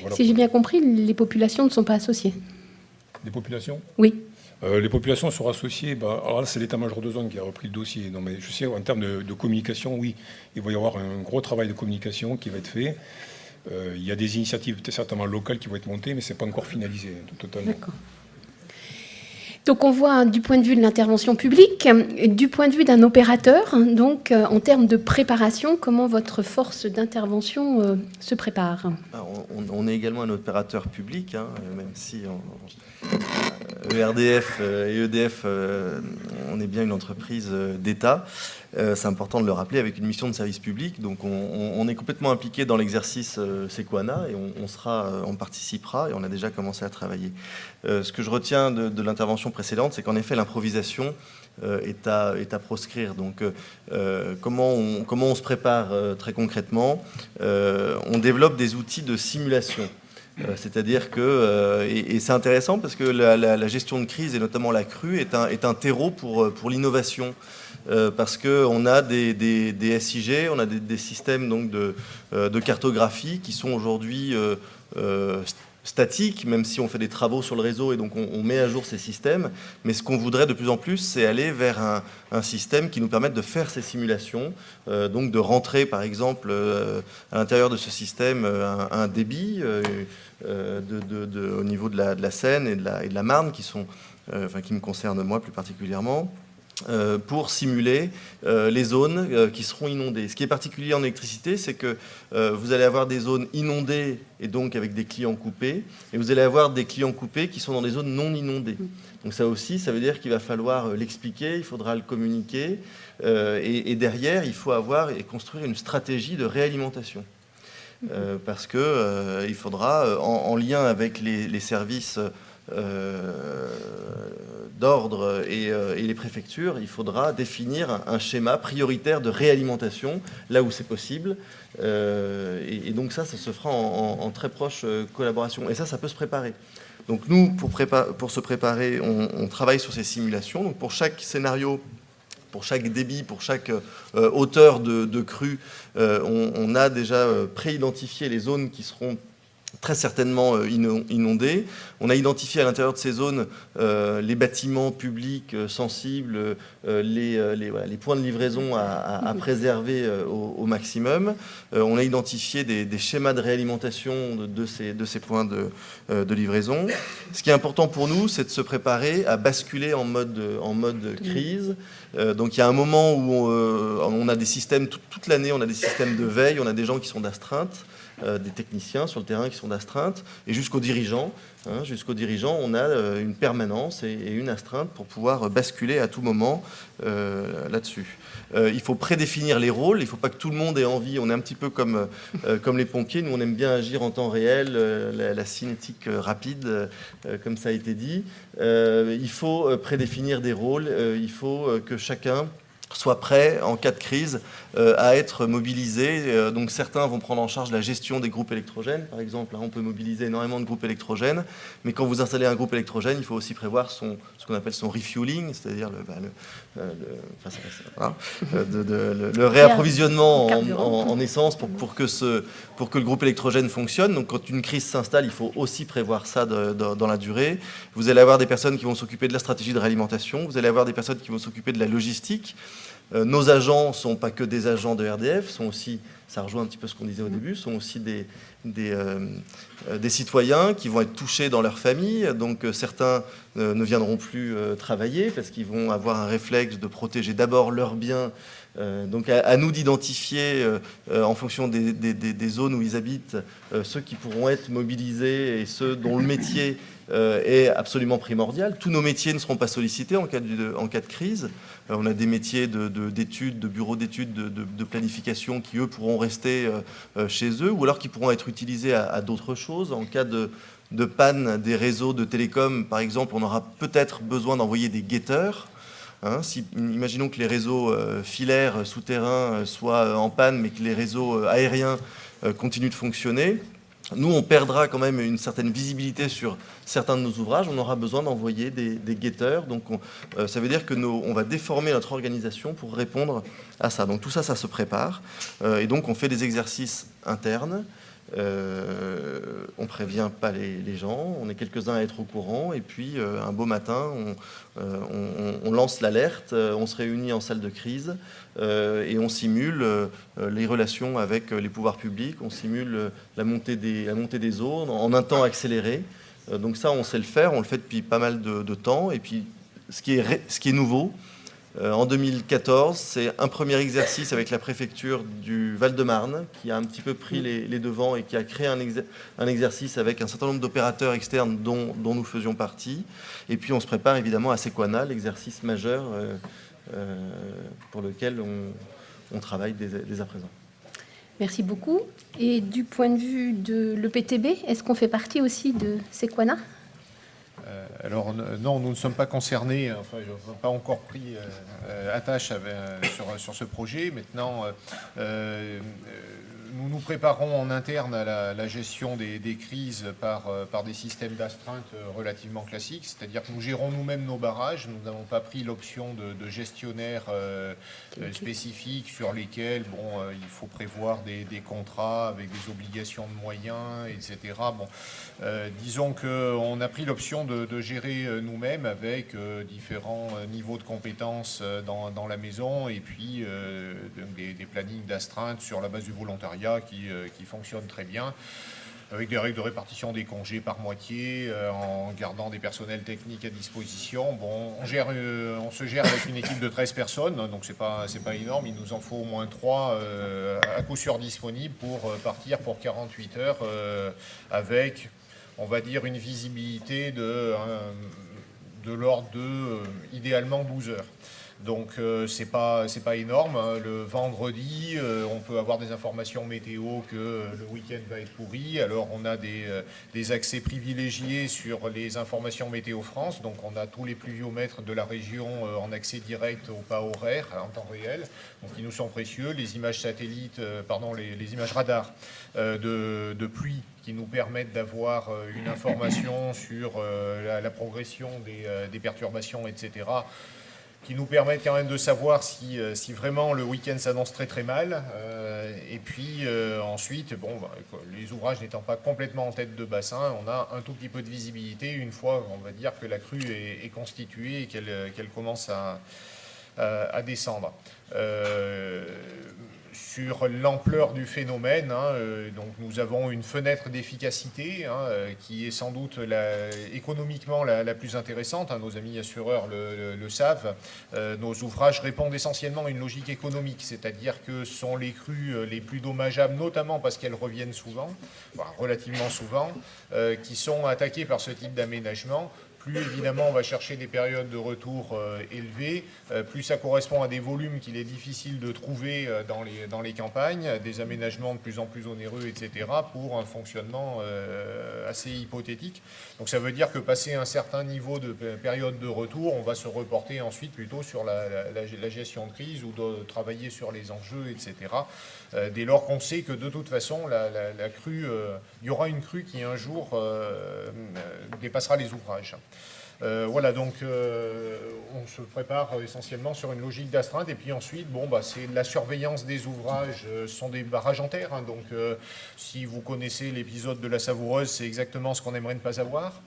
E: Voilà.
A: Si j'ai bien compris, les populations ne sont pas associées.
E: Les populations ?
A: Oui.
E: Les populations sont associées. Alors là, c'est l'état-major de zone qui a repris le dossier. Non, mais je sais, en termes de communication, oui, il va y avoir un gros travail de communication qui va être fait. Il y a des initiatives certainement locales qui vont être montées, mais ce n'est pas encore finalisé totalement.
A: D'accord. Donc on voit du point de vue de l'intervention publique, du point de vue d'un opérateur, donc en termes de préparation, comment votre force d'intervention se prépare ?
C: Alors, on est également un opérateur public, même si ERDF et EDF, on est bien une entreprise d'État. C'est important de le rappeler, avec une mission de service public. Donc on est complètement impliqué dans l'exercice Sequana et on participera et on a déjà commencé à travailler. Ce que je retiens de l'intervention précédente, c'est qu'en effet l'improvisation est à proscrire. Donc comment on se prépare très concrètement ? On développe des outils de simulation. C'est-à-dire que, et c'est intéressant parce que la gestion de crise, et notamment la crue, est un terreau pour l'innovation. Parce qu'on a des SIG, on a des systèmes donc, de cartographie qui sont aujourd'hui statiques, même si on fait des travaux sur le réseau et donc on met à jour ces systèmes. Mais ce qu'on voudrait de plus en plus, c'est aller vers un système qui nous permette de faire ces simulations, donc de rentrer par exemple à l'intérieur de ce système un débit au niveau de la Seine et de la Marne qui me concernent moi plus particulièrement. Pour simuler les zones qui seront inondées. Ce qui est particulier en électricité, c'est que vous allez avoir des zones inondées et donc avec des clients coupés, et vous allez avoir des clients coupés qui sont dans des zones non inondées. Donc ça aussi, ça veut dire qu'il va falloir l'expliquer, il faudra le communiquer, et derrière, il faut avoir et construire une stratégie de réalimentation. Parce que il faudra, en lien avec les services d'ordre et les préfectures, il faudra définir un schéma prioritaire de réalimentation là où c'est possible. Et donc ça se fera en très proche collaboration. Et ça peut se préparer. Donc nous, pour se préparer, on travaille sur ces simulations. Donc pour chaque scénario, pour chaque débit, pour chaque hauteur de crue, on a déjà préidentifié les zones qui seront très certainement inondées. On a identifié à l'intérieur de ces zones les bâtiments publics sensibles, les points de livraison à préserver au maximum. On a identifié des schémas de réalimentation de ces points de livraison. Ce qui est important pour nous, c'est de se préparer à basculer en mode crise. Donc il y a un moment où on a des systèmes, toute l'année, on a des systèmes de veille, on a des gens qui sont d'astreinte, des techniciens sur le terrain qui sont d'astreinte, et jusqu'aux dirigeants. On a une permanence et une astreinte pour pouvoir basculer à tout moment là-dessus. Il faut prédéfinir les rôles, il ne faut pas que tout le monde ait envie. On est un petit peu comme les pompiers, nous on aime bien agir en temps réel, la cinétique rapide, comme ça a été dit. Il faut prédéfinir des rôles, il faut que chacun soit prêt en cas de crise à être mobilisé. Donc certains vont prendre en charge la gestion des groupes électrogènes, par exemple. Là, on peut mobiliser énormément de groupes électrogènes, mais quand vous installez un groupe électrogène, il faut aussi prévoir ce qu'on appelle son refueling, c'est-à-dire le réapprovisionnement en essence pour que le groupe électrogène fonctionne. Donc quand une crise s'installe, il faut aussi prévoir ça dans la durée. Vous allez avoir des personnes qui vont s'occuper de la stratégie de réalimentation, vous allez avoir des personnes qui vont s'occuper de la logistique. Nos agents ne sont pas que des agents de RDF, sont aussi, ça rejoint un petit peu ce qu'on disait au début, sont aussi des citoyens qui vont être touchés dans leur famille. Donc certains ne viendront plus travailler parce qu'ils vont avoir un réflexe de protéger d'abord leurs biens. Donc à nous d'identifier en fonction des zones où ils habitent ceux qui pourront être mobilisés et ceux dont le métier est absolument primordial. Tous nos métiers ne seront pas sollicités en cas de crise. On a des métiers d'études, de bureaux d'études, de planification qui, eux, pourront rester chez eux ou alors qui pourront être utilisés à d'autres choses. En cas de panne des réseaux de télécom, par exemple, on aura peut-être besoin d'envoyer des guetteurs. Imaginons que les réseaux filaires souterrains soient en panne, mais que les réseaux aériens continuent de fonctionner. Nous, on perdra quand même une certaine visibilité sur certains de nos ouvrages. On aura besoin d'envoyer des guetteurs. Donc, ça veut dire que on va déformer notre organisation pour répondre à ça. Donc, tout ça, ça se prépare. Et donc, on fait des exercices internes. On prévient pas les gens. On est quelques-uns à être au courant. Et puis, un beau matin, on lance l'alerte. On se réunit en salle de crise. Et on simule les relations avec les pouvoirs publics. On simule la montée des eaux en un temps accéléré. Donc ça, on sait le faire. On le fait depuis pas mal de temps. Et puis, ce qui est nouveau, en 2014, c'est un premier exercice avec la préfecture du Val-de-Marne qui a un petit peu pris les devants et qui a créé un exercice avec un certain nombre d'opérateurs externes dont nous faisions partie. Et puis on se prépare évidemment à Sequana, l'exercice majeur pour lequel on travaille dès à présent.
A: Merci beaucoup. Et du point de vue de l'EPTB, est-ce qu'on fait partie aussi de Sequana ?
D: Alors non, nous ne sommes pas concernés, enfin, je n'ai pas encore pris attache sur ce projet. Maintenant, nous nous préparons en interne à la gestion des crises par des systèmes d'astreinte relativement classiques, c'est-à-dire que nous gérons nous-mêmes nos barrages. Nous n'avons pas pris l'option de gestionnaire spécifique sur lesquels il faut prévoir des contrats avec des obligations de moyens, etc. Disons qu'on a pris l'option de gérer nous-mêmes avec différents niveaux de compétences dans la maison et puis des plannings d'astreinte sur la base du volontariat qui fonctionnent très bien, avec des règles de répartition des congés par moitié, en gardant des personnels techniques à disposition. On se gère avec une équipe de 13 personnes, donc c'est pas énorme. Il nous en faut au moins 3 à coup sûr disponibles pour partir pour 48 heures avec, on va dire, une visibilité de l'ordre de idéalement 12 heures. Donc c'est pas énorme. Le vendredi, on peut avoir des informations météo que le week-end va être pourri. Alors on a des accès privilégiés sur les informations Météo France. Donc on a tous les pluviomètres de la région en accès direct au pas horaire, en temps réel, donc qui nous sont précieux. Les images satellites, les images radars de pluie qui nous permettent d'avoir une information sur la progression des perturbations, etc., qui nous permettent quand même de savoir si vraiment le week-end s'annonce très très mal. Et puis ensuite, les ouvrages n'étant pas complètement en tête de bassin, on a un tout petit peu de visibilité une fois, on va dire, que la crue est constituée et qu'elle commence à descendre. Sur l'ampleur du phénomène, donc nous avons une fenêtre d'efficacité qui est sans doute économiquement la plus intéressante. Nos amis assureurs le savent. Nos ouvrages répondent essentiellement à une logique économique, c'est-à-dire que ce sont les crues les plus dommageables, notamment parce qu'elles reviennent souvent, relativement souvent, qui sont attaquées par ce type d'aménagement. Plus évidemment on va chercher des périodes de retour élevées, plus ça correspond à des volumes qu'il est difficile de trouver dans les campagnes, des aménagements de plus en plus onéreux, etc., pour un fonctionnement assez hypothétique. Donc ça veut dire que passé un certain niveau de période de retour, on va se reporter ensuite plutôt sur la gestion de crise ou de travailler sur les enjeux, etc. Dès lors qu'on sait que de toute façon, la crue, il y aura une crue qui un jour dépassera les ouvrages. Voilà, donc on se prépare essentiellement sur une logique d'astreinte et puis ensuite, c'est la surveillance des ouvrages, ce sont des barrages en terre, donc si vous connaissez l'épisode de la Savoureuse, c'est exactement ce qu'on aimerait ne pas avoir.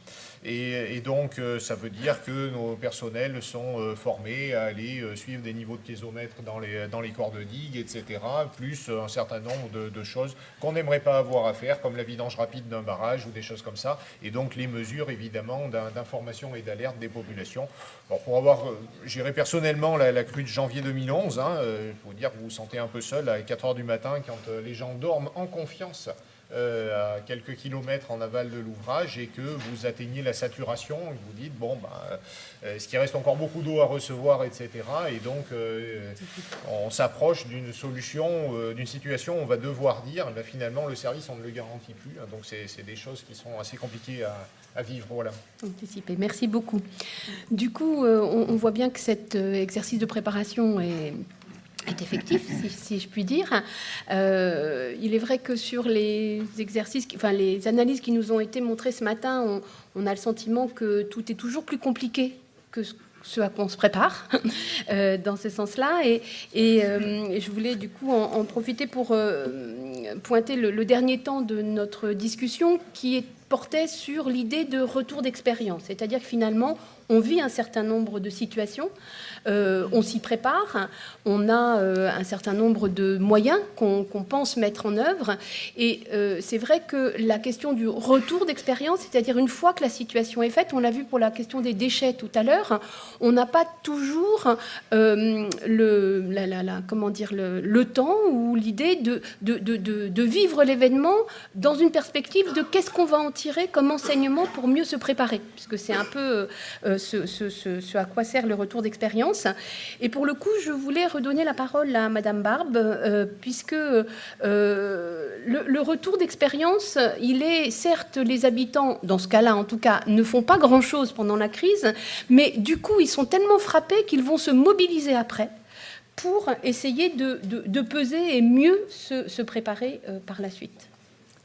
D: Et donc, ça veut dire que nos personnels sont formés à aller suivre des niveaux de piézomètre dans les corps de digue, etc., plus un certain nombre de choses qu'on n'aimerait pas avoir à faire, comme la vidange rapide d'un barrage ou des choses comme ça, et donc les mesures, évidemment, d'information et d'alerte des populations. Alors, pour avoir géré personnellement la crue de janvier 2011, il faut dire que vous vous sentez un peu seul à 4 heures du matin quand les gens dorment en confiance à quelques kilomètres en aval de l'ouvrage et que vous atteignez la saturation et que vous dites est-ce qu'il reste encore beaucoup d'eau à recevoir, etc. Et donc on s'approche d'une solution, d'une situation où on va devoir dire finalement le service on ne le garantit plus. Donc c'est des choses qui sont assez compliquées à vivre. Voilà.
A: Anticipé. Merci beaucoup. Du coup, on voit bien que cet exercice de préparation est effectif, si je puis dire. Il est vrai que sur les exercices, les analyses qui nous ont été montrées ce matin, on a le sentiment que tout est toujours plus compliqué que ce à quoi on se prépare dans ce sens-là. Et je voulais du coup en profiter pour pointer le dernier temps de notre discussion qui portait sur l'idée de retour d'expérience. C'est-à-dire que finalement, on vit un certain nombre de situations, on s'y prépare, on a un certain nombre de moyens qu'on pense mettre en œuvre. Et c'est vrai que la question du retour d'expérience, c'est-à-dire une fois que la situation est faite, on l'a vu pour la question des déchets tout à l'heure, on n'a pas toujours le temps ou l'idée de vivre l'événement dans une perspective de qu'est-ce qu'on va en tirer comme enseignement pour mieux se préparer, puisque c'est un peu ce à quoi sert le retour d'expérience. Et pour le coup, je voulais redonner la parole à Madame Barbe, puisque le retour d'expérience, il est certes, les habitants, dans ce cas-là en tout cas, ne font pas grand-chose pendant la crise, mais du coup, ils sont tellement frappés qu'ils vont se mobiliser après pour essayer de peser et mieux se préparer par la suite.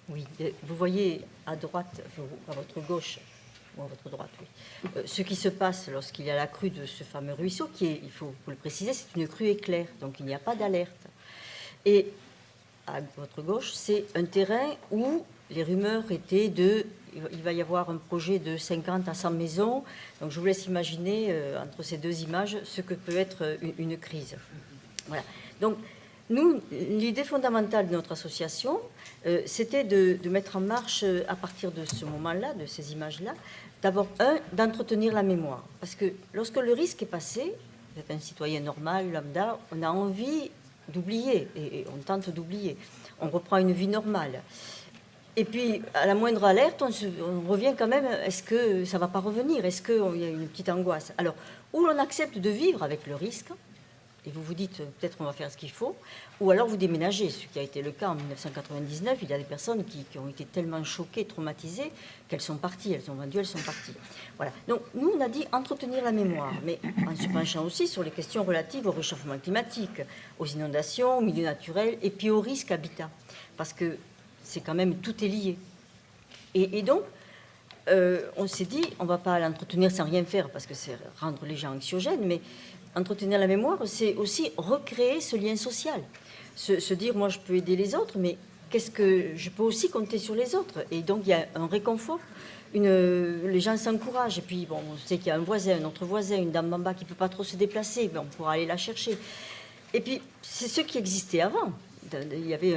B: Oui, vous voyez à droite, à votre gauche, ou à votre droite, oui, ce qui se passe lorsqu'il y a la crue de ce fameux ruisseau, qui est, il faut le préciser, c'est une crue éclair, donc il n'y a pas d'alerte. Et à votre gauche, c'est un terrain où les rumeurs étaient il va y avoir un projet de 50 à 100 maisons, donc je vous laisse imaginer, entre ces deux images, ce que peut être une crise. Voilà. Donc, nous, l'idée fondamentale de notre association, c'était de mettre en marche, à partir de ce moment-là, de ces images-là, d'abord, d'entretenir la mémoire. Parce que lorsque le risque est passé, vous êtes un citoyen normal, lambda, on a envie d'oublier, et on tente d'oublier. On reprend une vie normale. Et puis, à la moindre alerte, on revient quand même, est-ce que ça ne va pas revenir? Est-ce qu'il y a une petite angoisse? Alors, ou l'on accepte de vivre avec le risque, et vous vous dites, peut-être on va faire ce qu'il faut, ou alors vous déménagez, ce qui a été le cas en 1999. Il y a des personnes qui ont été tellement choquées, traumatisées, qu'elles sont parties, elles ont vendu, elles sont parties. Voilà. Donc, nous, on a dit entretenir la mémoire, mais en se penchant aussi sur les questions relatives au réchauffement climatique, aux inondations, aux milieux naturels, et puis au risque habitat, parce que c'est quand même, tout est lié. Et donc, on s'est dit, on ne va pas l'entretenir sans rien faire, parce que c'est rendre les gens anxiogènes, mais entretenir la mémoire, c'est aussi recréer ce lien social. se dire, moi, je peux aider les autres, mais qu'est-ce que je peux aussi compter sur les autres? Et donc, il y a un réconfort. Les gens s'encouragent. Et puis, bon, on sait qu'il y a un voisin, un autre voisin, une dame en bas qui ne peut pas trop se déplacer. Ben, on pourra aller la chercher. Et puis, c'est ce qui existait avant. Il y avait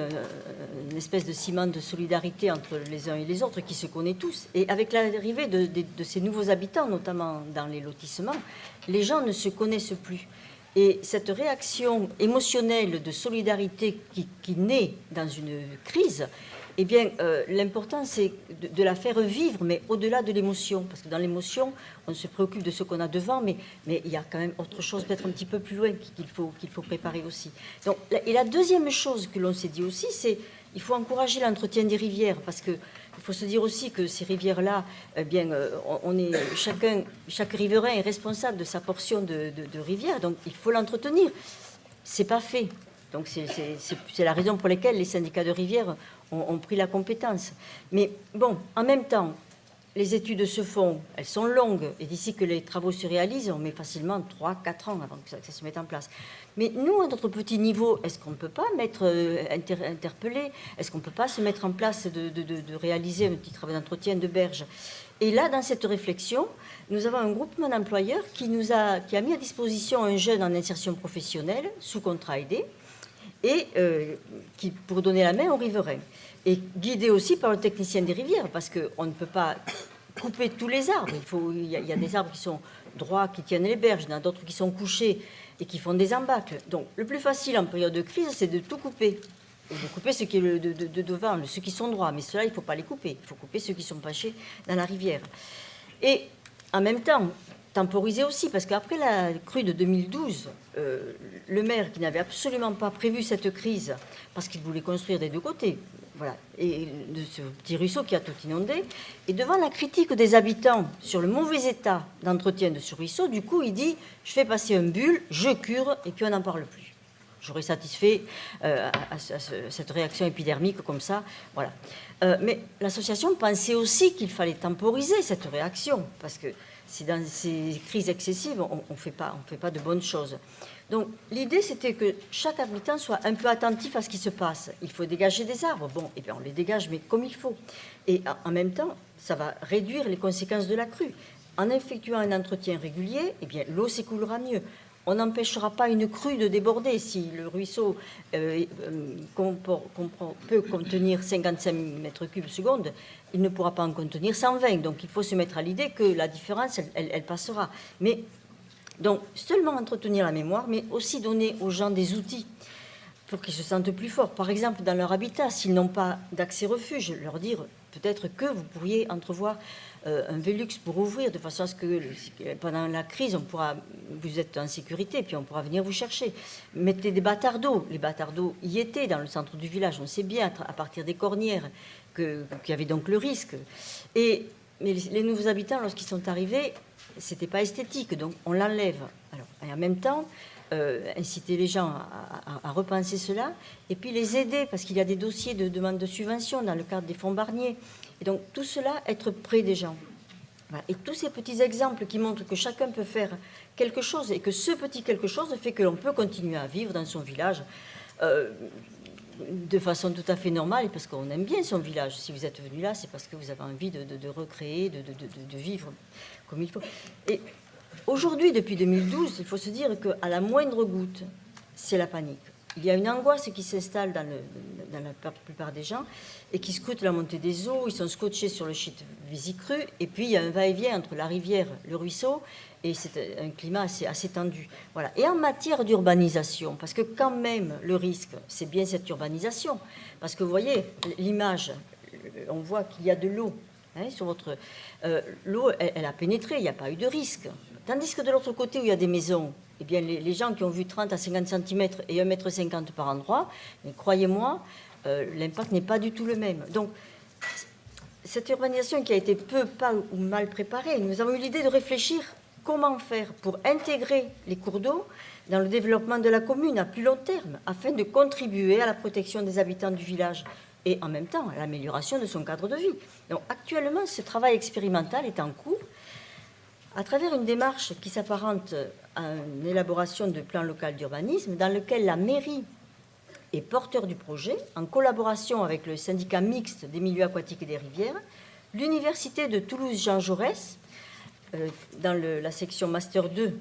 B: une espèce de ciment de solidarité entre les uns et les autres qui se connaît tous. Et avec l'arrivée de ces nouveaux habitants, notamment dans les lotissements, les gens ne se connaissent plus. Et cette réaction émotionnelle de solidarité qui naît dans une crise, eh bien, l'important, c'est de la faire vivre, mais au-delà de l'émotion. Parce que dans l'émotion, on se préoccupe de ce qu'on a devant, mais il y a quand même autre chose, peut-être un petit peu plus loin, qu'il faut préparer aussi. Donc, et la deuxième chose que l'on s'est dit aussi, c'est qu'il faut encourager l'entretien des rivières, parce qu'il faut se dire aussi que ces rivières-là, eh bien, chaque riverain est responsable de sa portion de rivière, donc il faut l'entretenir. C'est pas fait. Donc c'est la raison pour laquelle les syndicats de rivières ont pris la compétence. Mais bon, en même temps, les études se font, elles sont longues, et d'ici que les travaux se réalisent, on met facilement 3-4 ans avant que ça se mette en place. Mais nous, à notre petit niveau, est-ce qu'on ne peut pas interpeller? Est-ce qu'on ne peut pas se mettre en place de réaliser un petit travail d'entretien de berge? Et là, dans cette réflexion, nous avons un groupement d'employeurs qui a mis à disposition un jeune en insertion professionnelle, sous contrat aidé, et pour donner la main aux riverains. Et guidé aussi par le technicien des rivières, parce qu'on ne peut pas couper tous les arbres. Il y a des arbres qui sont droits, qui tiennent les berges, il y en a d'autres qui sont couchés et qui font des embâcles. Donc, le plus facile en période de crise, c'est de tout couper. Et de couper ceux qui est de devant, ceux qui sont droits. Mais ceux-là, il ne faut pas les couper. Il faut couper ceux qui sont penchés dans la rivière. Et en même temps, temporiser aussi, parce qu'après la crue de 2012, le maire, qui n'avait absolument pas prévu cette crise, parce qu'il voulait construire des deux côtés, voilà, et de ce petit ruisseau qui a tout inondé, et devant la critique des habitants sur le mauvais état d'entretien de ce ruisseau, du coup, il dit, je fais passer un bulle, je cure, et puis on n'en parle plus. J'aurais satisfait à cette réaction épidermique comme ça, voilà. Mais l'association pensait aussi qu'il fallait temporiser cette réaction, parce que si dans ces crises excessives, on ne fait pas de bonnes choses. Donc l'idée, c'était que chaque habitant soit un peu attentif à ce qui se passe. Il faut dégager des arbres. Bon, et bien on les dégage, mais comme il faut. Et en même temps, ça va réduire les conséquences de la crue. En effectuant un entretien régulier, eh bien l'eau s'écoulera mieux. On n'empêchera pas une crue de déborder. Si le ruisseau peut contenir 55 mètres cubes seconde, il ne pourra pas en contenir 120. Donc il faut se mettre à l'idée que la différence, elle passera. Mais donc seulement entretenir la mémoire, mais aussi donner aux gens des outils pour qu'ils se sentent plus forts. Par exemple, dans leur habitat, s'ils n'ont pas d'accès refuge, leur dire peut-être que vous pourriez entrevoir un Velux pour ouvrir, de façon à ce que pendant la crise, vous êtes en sécurité, puis on pourra venir vous chercher. Mettez des bâtards d'eau. Les bâtards d'eau y étaient dans le centre du village, on sait bien, à partir des cornières, qu'il y avait donc le risque. Mais les nouveaux habitants, lorsqu'ils sont arrivés, c'était pas esthétique, donc on l'enlève. Alors, et en même temps, inciter les gens à repenser cela, et puis les aider, parce qu'il y a des dossiers de demande de subvention dans le cadre des fonds Barnier. Et donc tout cela, être près des gens. Voilà. Et tous ces petits exemples qui montrent que chacun peut faire quelque chose, et que ce petit quelque chose fait que l'on peut continuer à vivre dans son village de façon tout à fait normale, parce qu'on aime bien son village. Si vous êtes venu là, c'est parce que vous avez envie de recréer, de vivre comme il faut. Et aujourd'hui, depuis 2012, il faut se dire qu'à la moindre goutte, c'est la panique. Il y a une angoisse qui s'installe dans la plupart des gens et qui scrute la montée des eaux. Ils sont scotchés sur le shit Vésicru. Et puis, il y a un va-et-vient entre la rivière, le ruisseau, et c'est un climat assez tendu. Voilà. Et en matière d'urbanisation, parce que quand même, le risque, c'est bien cette urbanisation. Parce que vous voyez, l'image, on voit qu'il y a de l'eau. Sur votre l'eau, elle a pénétré, il n'y a pas eu de risque. Tandis que de l'autre côté, où il y a des maisons, eh bien, les gens qui ont vu 30 à 50 cm et 1,50 m par endroit, croyez-moi, l'impact n'est pas du tout le même. Donc, cette urbanisation qui a été peu, pas ou mal préparée, nous avons eu l'idée de réfléchir comment faire pour intégrer les cours d'eau dans le développement de la commune à plus long terme, afin de contribuer à la protection des habitants du village et en même temps à l'amélioration de son cadre de vie. Donc, actuellement, ce travail expérimental est en cours à travers une démarche qui s'apparente à une élaboration de plan local d'urbanisme dans lequel la mairie et porteur du projet, en collaboration avec le syndicat mixte des milieux aquatiques et des rivières, l'Université de Toulouse-Jean Jaurès, dans la section Master 2,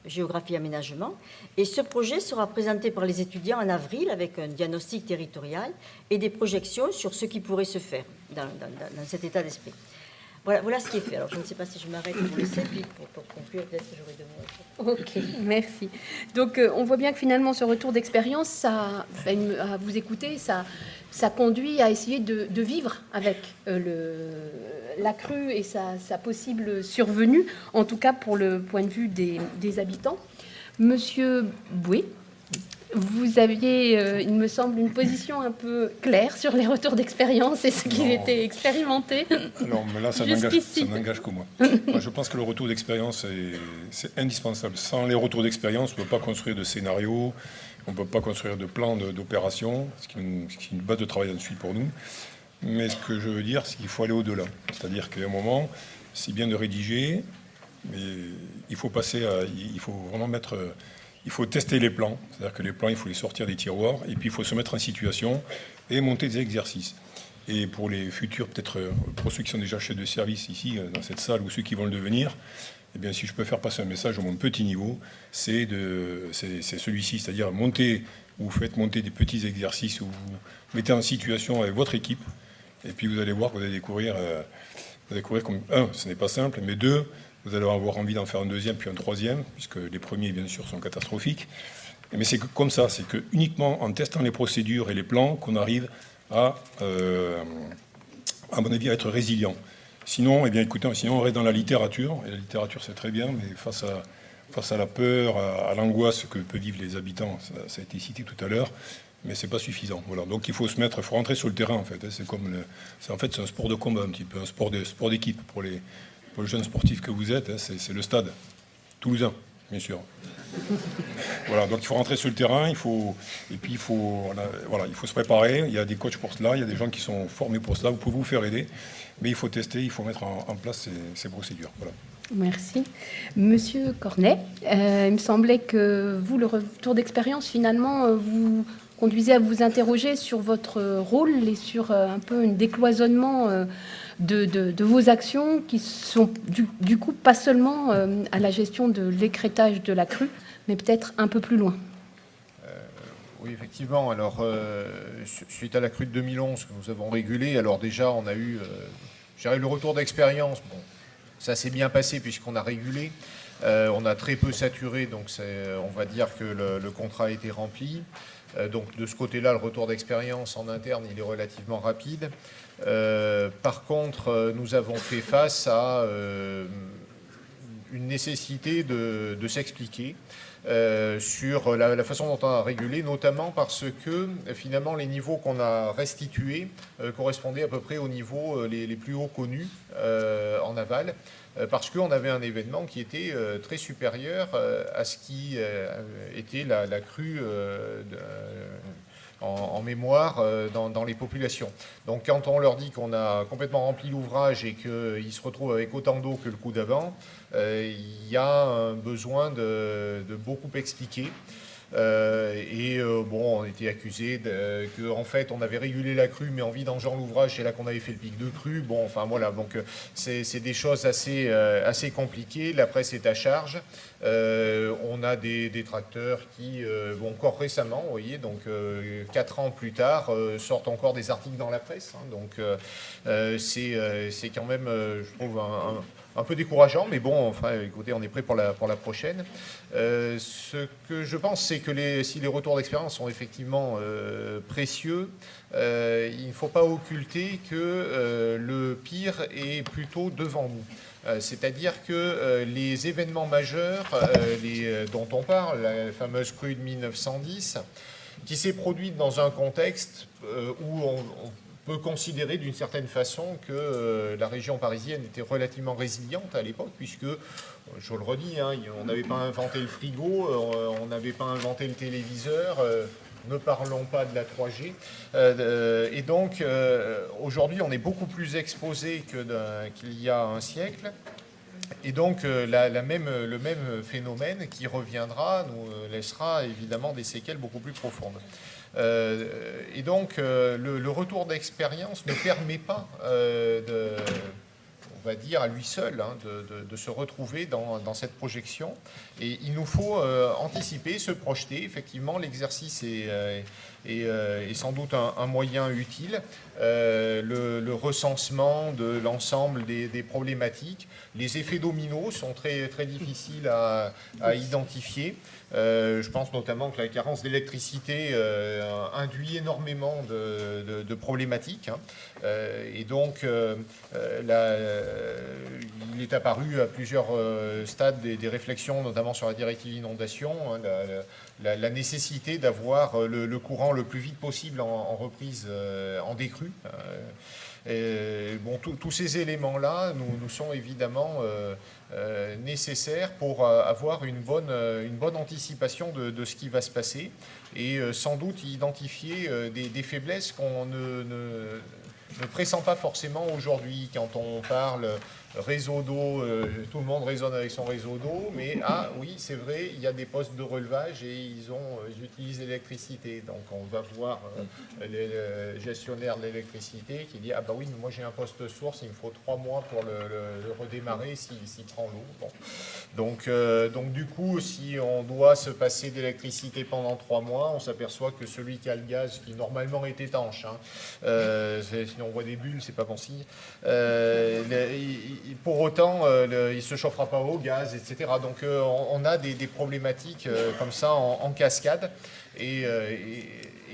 B: Géographie et Aménagement. Et ce projet sera présenté par les étudiants en avril avec un diagnostic territorial et des projections sur ce qui pourrait se faire dans cet état d'esprit. Voilà ce qui est fait. Alors, je ne sais pas si je m'arrête pour laisser, puis pour conclure, peut-être que j'aurai 2 mots.
A: Ok, merci. Donc, on voit bien que finalement, ce retour d'expérience, à vous écouter, ça conduit à essayer de vivre avec la crue et sa possible survenue, en tout cas pour le point de vue des habitants. Monsieur Boué, vous aviez, il me semble, une position un peu claire sur les retours d'expérience et ce qui était expérimenté.
E: Non, mais là, ça n'engage que moi. Moi. Je pense que le retour d'expérience, c'est indispensable. Sans les retours d'expérience, on ne peut pas construire de scénario, on ne peut pas construire de plan d'opération, ce qui est une base de travail ensuite pour nous. Mais ce que je veux dire, c'est qu'il faut aller au-delà. C'est-à-dire qu'à un moment, c'est bien de rédiger, mais il faut vraiment il faut tester les plans, c'est-à-dire que les plans, il faut les sortir des tiroirs, et puis il faut se mettre en situation et monter des exercices. Et pour les futurs, peut-être pour ceux qui sont déjà chefs de service ici, dans cette salle, ou ceux qui vont le devenir, eh bien, si je peux faire passer un message à mon petit niveau, c'est celui-ci, c'est-à-dire vous faites monter des petits exercices où vous mettez en situation avec votre équipe, et puis vous allez voir que vous allez découvrir comme, ce n'est pas simple, mais 2, vous allez avoir envie d'en faire un 2e, puis un 3e, puisque les premiers, bien sûr, sont catastrophiques. Mais c'est comme ça, c'est que uniquement en testant les procédures et les plans qu'on arrive à mon avis, à être résilient. Sinon, écoutez, sinon on reste dans la littérature, et la littérature c'est très bien, mais face à la peur, à l'angoisse que peuvent vivre les habitants, ça a été cité tout à l'heure, mais c'est pas suffisant. Voilà. Donc il faut rentrer sur le terrain en fait. C'est un sport de combat un petit peu, un sport d'équipe pour les jeunes sportifs que vous êtes. C'est le stade toulousain, bien sûr. Voilà, donc il faut rentrer sur le terrain, il faut se préparer. Il y a des coachs pour cela, il y a des gens qui sont formés pour cela. Vous pouvez vous faire aider, mais il faut tester, il faut mettre en place ces procédures. Voilà.
A: Merci. Monsieur Cornet, il me semblait que vous, le retour d'expérience, finalement, vous conduisez à vous interroger sur votre rôle et sur un peu un décloisonnement de vos actions qui sont du coup pas seulement à la gestion de l'écrêtage de la crue, mais peut-être un peu plus loin.
D: Oui, effectivement. Alors, suite à la crue de 2011 que nous avons régulée, alors déjà, on a eu le retour d'expérience. Bon, ça s'est bien passé puisqu'on a régulé. On a très peu saturé, donc on va dire que le contrat a été rempli. Donc de ce côté-là, le retour d'expérience en interne, il est relativement rapide. Par contre, nous avons fait face à une nécessité de s'expliquer sur la façon dont on a régulé, notamment parce que finalement les niveaux qu'on a restitués correspondaient à peu près aux niveaux les plus hauts connus en aval, parce qu'on avait un événement qui était très supérieur à ce qui était la crue en mémoire dans les populations. Donc quand on leur dit qu'on a complètement rempli l'ouvrage et qu'ils se retrouvent avec autant d'eau que le coup d'avant, il y a un besoin de beaucoup expliquer. On était accusé qu'en fait on avait régulé la crue mais en vidangeant l'ouvrage, c'est là qu'on avait fait le pic de crue. Bon, enfin voilà, donc c'est des choses assez compliquées. La presse est à charge. On a des détracteurs qui, encore récemment, vous voyez, donc 4 ans plus tard, sortent encore des articles dans la presse. Hein, donc c'est quand même, je trouve, un peu décourageant, mais bon, enfin, écoutez, on est prêt pour la prochaine. Ce que je pense, c'est que si les retours d'expérience sont effectivement précieux, il ne faut pas occulter que le pire est plutôt devant nous. C'est-à-dire que les événements majeurs dont on parle, la fameuse crue de 1910, qui s'est produite dans un contexte où on peut considérer d'une certaine façon que la région parisienne était relativement résiliente à l'époque, puisque, je le redis, hein, on n'avait pas inventé le frigo, on n'avait pas inventé le téléviseur, ne parlons pas de la 3G. Et donc, aujourd'hui, on est beaucoup plus exposé qu'il y a un siècle. Et donc, le même phénomène qui reviendra nous laissera évidemment des séquelles beaucoup plus profondes. Et donc, le retour d'expérience ne permet pas on va dire à lui seul, de se retrouver dans cette projection. Et il nous faut anticiper, se projeter. Effectivement, l'exercice est sans doute un moyen utile. Le recensement de l'ensemble des problématiques. Les effets dominos sont très, très difficiles à identifier. Je pense notamment que la carence d'électricité induit énormément de problématiques. Et donc, il est apparu à plusieurs stades des réflexions, notamment sur la directive inondation, la nécessité d'avoir le courant le plus vite possible en reprise, en décrue. Tous ces éléments-là nous sont évidemment nécessaires pour avoir une bonne anticipation de ce qui va se passer et sans doute identifier des faiblesses qu'on ne pressent pas forcément aujourd'hui. Quand on parle réseau d'eau, tout le monde raisonne avec son réseau d'eau, mais oui, c'est vrai, il y a des postes de relevage et ils utilisent l'électricité. Donc on va voir le gestionnaire de l'électricité qui dit « Ah bah oui, mais moi j'ai un poste source, il me faut 3 mois pour le redémarrer s'il prend l'eau. » Donc du coup, si on doit se passer d'électricité pendant 3 mois, on s'aperçoit que celui qui a le gaz, qui normalement est étanche, si on voit des bulles, c'est pas bon signe, pour autant, il ne se chauffera pas au gaz, etc. Donc on a des problématiques comme ça en cascade. Et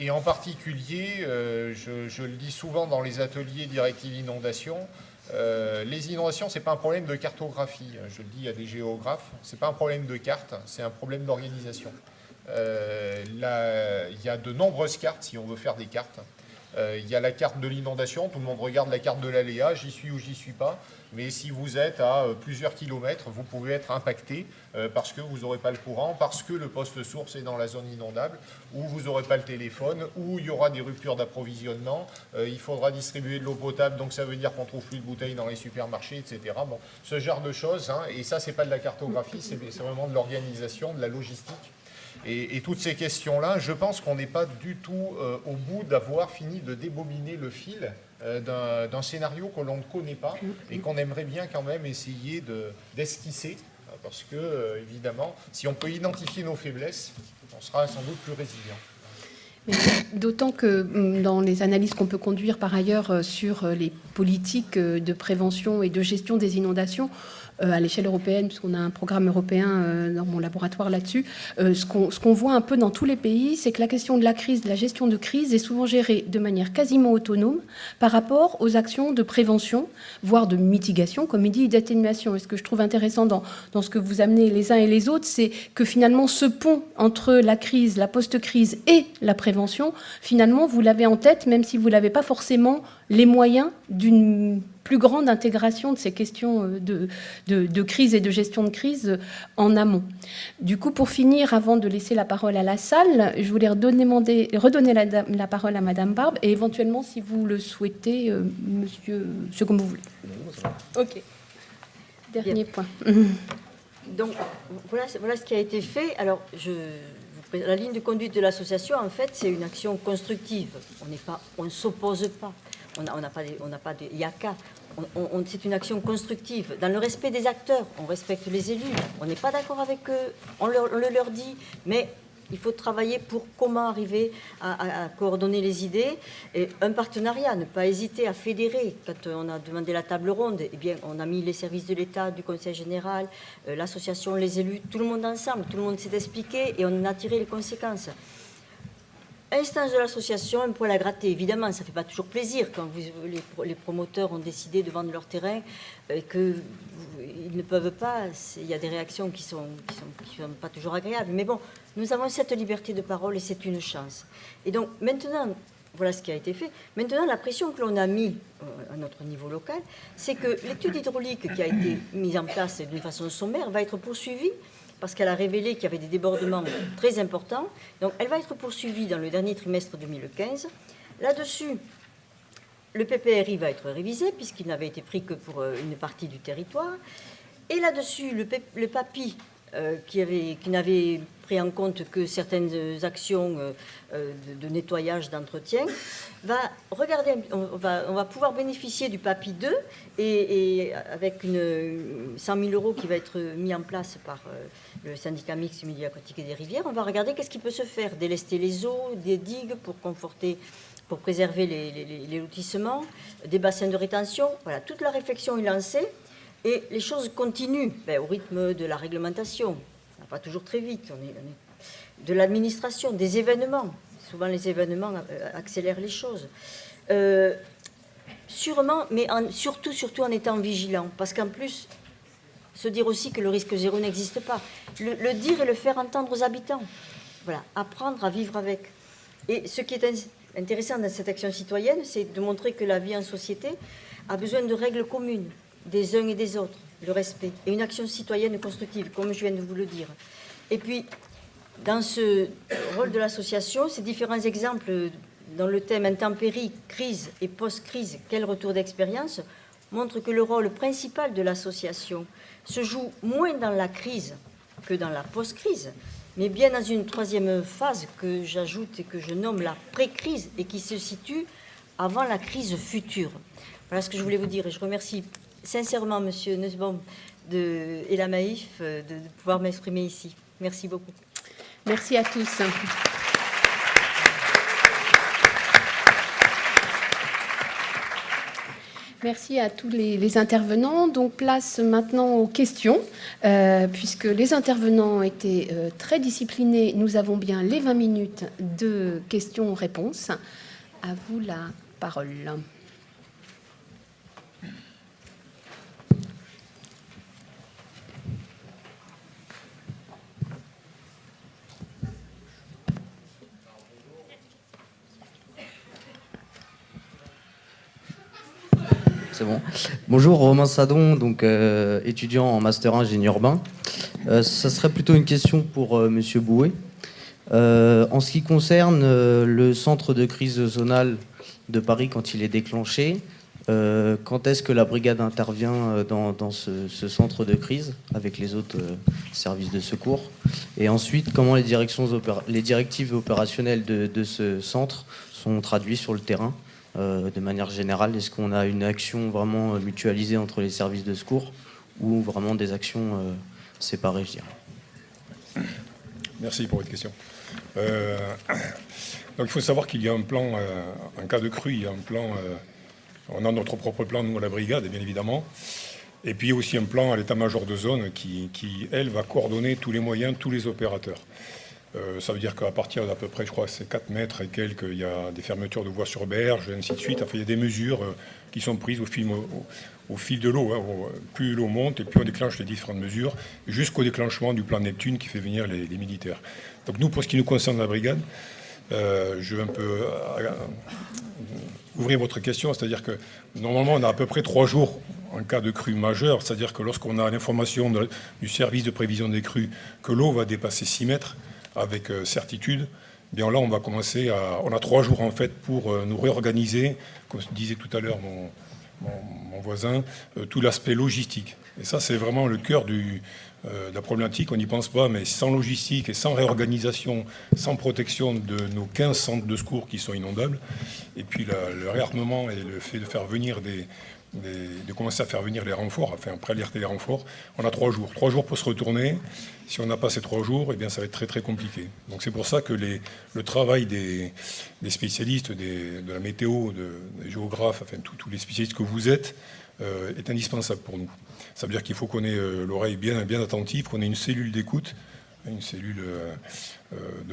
D: en particulier, je le dis souvent dans les ateliers directives inondation, les inondations, ce n'est pas un problème de cartographie. Je le dis à des géographes, ce n'est pas un problème de carte, c'est un problème d'organisation. Il y a de nombreuses cartes si on veut faire des cartes. Il y a la carte de l'inondation, tout le monde regarde la carte de l'aléa, j'y suis ou j'y suis pas. Mais si vous êtes à plusieurs kilomètres, vous pouvez être impacté parce que vous n'aurez pas le courant, parce que le poste source est dans la zone inondable, ou vous n'aurez pas le téléphone, ou il y aura des ruptures d'approvisionnement, il faudra distribuer de l'eau potable, donc ça veut dire qu'on ne trouve plus de bouteilles dans les supermarchés, etc. Bon, ce genre de choses, et ça, c'est pas de la cartographie, c'est vraiment de l'organisation, de la logistique. Et toutes ces questions-là, je pense qu'on n'est pas du tout au bout d'avoir fini de débobiner le fil d'un scénario que l'on ne connaît pas et qu'on aimerait bien quand même essayer d'esquisser. Parce que, évidemment, si on peut identifier nos faiblesses, on sera sans doute plus résilient.
A: D'autant que dans les analyses qu'on peut conduire par ailleurs sur les politiques de prévention et de gestion des inondations, à l'échelle européenne, puisqu'on a un programme européen dans mon laboratoire là-dessus, ce qu'on voit un peu dans tous les pays, c'est que la question de la crise, de la gestion de crise est souvent gérée de manière quasiment autonome par rapport aux actions de prévention, voire de mitigation, comme il dit, d'atténuation. Et ce que je trouve intéressant dans ce que vous amenez les uns et les autres, c'est que finalement ce pont entre la crise, la post-crise et la prévention, finalement vous l'avez en tête, même si vous n'avez pas forcément les moyens d'une plus grande intégration de ces questions de crise et de gestion de crise en amont. Du coup, pour finir, avant de laisser la parole à la salle, je voulais redonner la parole à Madame Barbe et éventuellement, si vous le souhaitez, monsieur, comme vous voulez. Ok. Dernier point.
B: Donc, voilà ce qui a été fait. Alors, la ligne de conduite de l'association, en fait, c'est une action constructive. On ne s'oppose pas. On n'a pas de yaka. C'est une action constructive. Dans le respect des acteurs, on respecte les élus. On n'est pas d'accord avec eux. On le leur dit. Mais il faut travailler pour comment arriver à coordonner les idées. Et un partenariat, ne pas hésiter à fédérer. Quand on a demandé la table ronde, eh bien, on a mis les services de l'État, du Conseil général, l'association, les élus, tout le monde ensemble. Tout le monde s'est expliqué et on a tiré les conséquences. Instance de l'association, un poil à gratter. Évidemment, ça ne fait pas toujours plaisir quand les promoteurs ont décidé de vendre leur terrain et qu'ils ne peuvent pas. Il y a des réactions qui sont pas toujours agréables. Mais bon, nous avons cette liberté de parole et c'est une chance. Et donc, maintenant, voilà ce qui a été fait. Maintenant, la pression que l'on a mise à notre niveau local, c'est que l'étude hydraulique qui a été mise en place d'une façon sommaire va être poursuivie parce qu'elle a révélé qu'il y avait des débordements très importants. Donc, elle va être poursuivie dans le dernier trimestre 2015. Là-dessus, le PPRI va être révisé, puisqu'il n'avait été pris que pour une partie du territoire. Et là-dessus, le PAPI, qui n'avait pris en compte que certaines actions de nettoyage, d'entretien, va regarder, on va pouvoir bénéficier du PAPI 2 et avec 100 000 € qui va être mis en place par le syndicat mixte milieu aquatique et des rivières, on va regarder qu'est-ce qui peut se faire, délester les eaux, des digues pour préserver les lotissements, des bassins de rétention. Voilà, toute la réflexion est lancée et les choses continuent au rythme de la réglementation. Ça va pas toujours très vite. On est de l'administration, des événements. Souvent, les événements accélèrent les choses. Sûrement, mais surtout en étant vigilant. Parce qu'en plus, se dire aussi que le risque zéro n'existe pas. Le dire et le faire entendre aux habitants. Voilà, apprendre à vivre avec. Et ce qui est intéressant dans cette action citoyenne, c'est de montrer que la vie en société a besoin de règles communes, des uns et des autres, le respect, et une action citoyenne constructive, comme je viens de vous le dire. Et puis, dans ce rôle de l'association, ces différents exemples dans le thème intempéries, crise et post-crise, quel retour d'expérience, montrent que le rôle principal de l'association se joue moins dans la crise que dans la post-crise, mais bien dans une troisième phase que j'ajoute et que je nomme la pré-crise et qui se situe avant la crise future. Voilà ce que je voulais vous dire et je remercie sincèrement M. Nussbaum et la Maïf de pouvoir m'exprimer ici. Merci beaucoup.
A: Merci à tous. Merci à tous les intervenants. Donc, place maintenant aux questions. Puisque les intervenants étaient très disciplinés, nous avons bien les 20 minutes de questions-réponses. À vous la parole.
F: C'est bon. Bonjour, Romain Sadon, donc étudiant en master 1 génie urbain. Ça serait plutôt une question pour Monsieur Bouet. En ce qui concerne le centre de crise zonale de Paris quand il est déclenché, quand est-ce que la brigade intervient dans ce centre de crise avec les autres services de secours? Et ensuite, comment les directives opérationnelles de ce centre sont traduites sur le terrain? De manière générale, est-ce qu'on a une action vraiment mutualisée entre les services de secours ou vraiment des actions séparées, je dirais?
E: Merci pour votre question. Donc il faut savoir qu'il y a un plan, en cas de crue, il y a un plan, on a notre propre plan, nous, à la brigade, bien évidemment, et puis il y a aussi un plan à l'état-major de zone qui, elle, va coordonner tous les moyens, tous les opérateurs. Ça veut dire qu'à partir d'à peu près, je crois que c'est 4 mètres et quelques, il y a des fermetures de voies sur berge, et ainsi de suite. Enfin, il y a des mesures qui sont prises au fil de l'eau. Hein. Plus l'eau monte et plus on déclenche les différentes mesures, jusqu'au déclenchement du plan Neptune qui fait venir les militaires. Donc nous, pour ce qui nous concerne la brigade, je vais un peu ouvrir votre question, c'est-à-dire que normalement, on a à peu près 3 jours en cas de crue majeure, c'est-à-dire que lorsqu'on a l'information du service de prévision des crues que l'eau va dépasser 6 mètres, avec certitude, bien là on va commencer on a 3 jours en fait pour nous réorganiser, comme disait tout à l'heure mon voisin, tout l'aspect logistique. Et ça c'est vraiment le cœur de la problématique, on n'y pense pas, mais sans logistique et sans réorganisation, sans protection de nos 15 centres de secours qui sont inondables, et puis le réarmement et le fait de faire venir de commencer à faire venir les renforts, enfin préalerter les renforts, on a 3 jours. 3 jours pour se retourner. Si on n'a pas ces 3 jours, eh bien, ça va être très très compliqué. Donc c'est pour ça que le travail des spécialistes, de la météo, des géographes, enfin tous les spécialistes que vous êtes, est indispensable pour nous. Ça veut dire qu'il faut qu'on ait l'oreille bien attentive, qu'on ait une cellule d'écoute, une cellule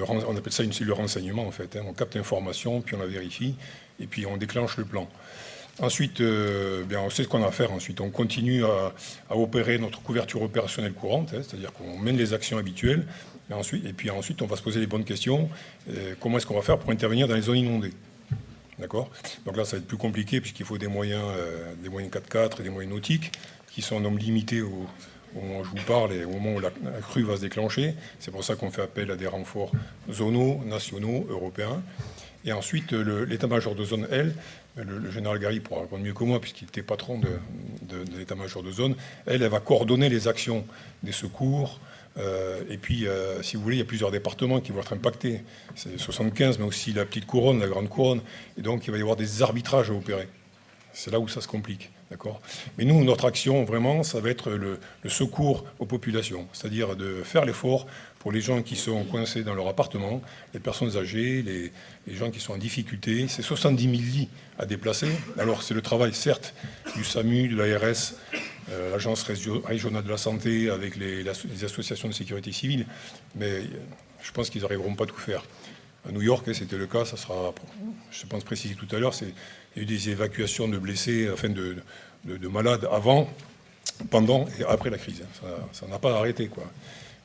E: on appelle ça une cellule de renseignement en fait. Hein. On capte l'information, puis on la vérifie, et puis on déclenche le plan. Ensuite, bien, on sait ce qu'on a à faire. Ensuite, on continue à opérer notre couverture opérationnelle courante, hein, c'est-à-dire qu'on mène les actions habituelles. Et puis ensuite, on va se poser les bonnes questions. Comment est-ce qu'on va faire pour intervenir dans les zones inondées? D'accord? Donc là, ça va être plus compliqué puisqu'il faut des moyens 4x4 et des moyens nautiques qui sont en nombre limité au moment où je vous parle et au moment où la crue va se déclencher. C'est pour ça qu'on fait appel à des renforts zonaux, nationaux, européens. Et ensuite, l'état-major de zone, le général Gary pourra répondre mieux que moi, puisqu'il était patron de l'état-major de zone, elle va coordonner les actions des secours, Et puis, si vous voulez, il y a plusieurs départements qui vont être impactés. C'est 75, mais aussi la petite couronne, la grande couronne. Et donc, il va y avoir des arbitrages à opérer. C'est là où ça se complique. D'accord ? Mais nous, notre action, vraiment, ça va être le secours aux populations. C'est-à-dire de faire l'effort pour les gens qui sont coincés dans leur appartement, les personnes âgées, les gens qui sont en difficulté. C'est 70 000 lits à déplacer. Alors, c'est le travail, certes, du SAMU, de l'ARS, l'Agence régionale de la santé, avec les associations de sécurité civile. Mais je pense qu'ils n'arriveront pas à tout faire. À New York, c'était le cas, ça sera, je pense préciser tout à l'heure, il y a eu des évacuations de blessés, enfin de malades avant, pendant et après la crise. Ça n'a pas arrêté, quoi.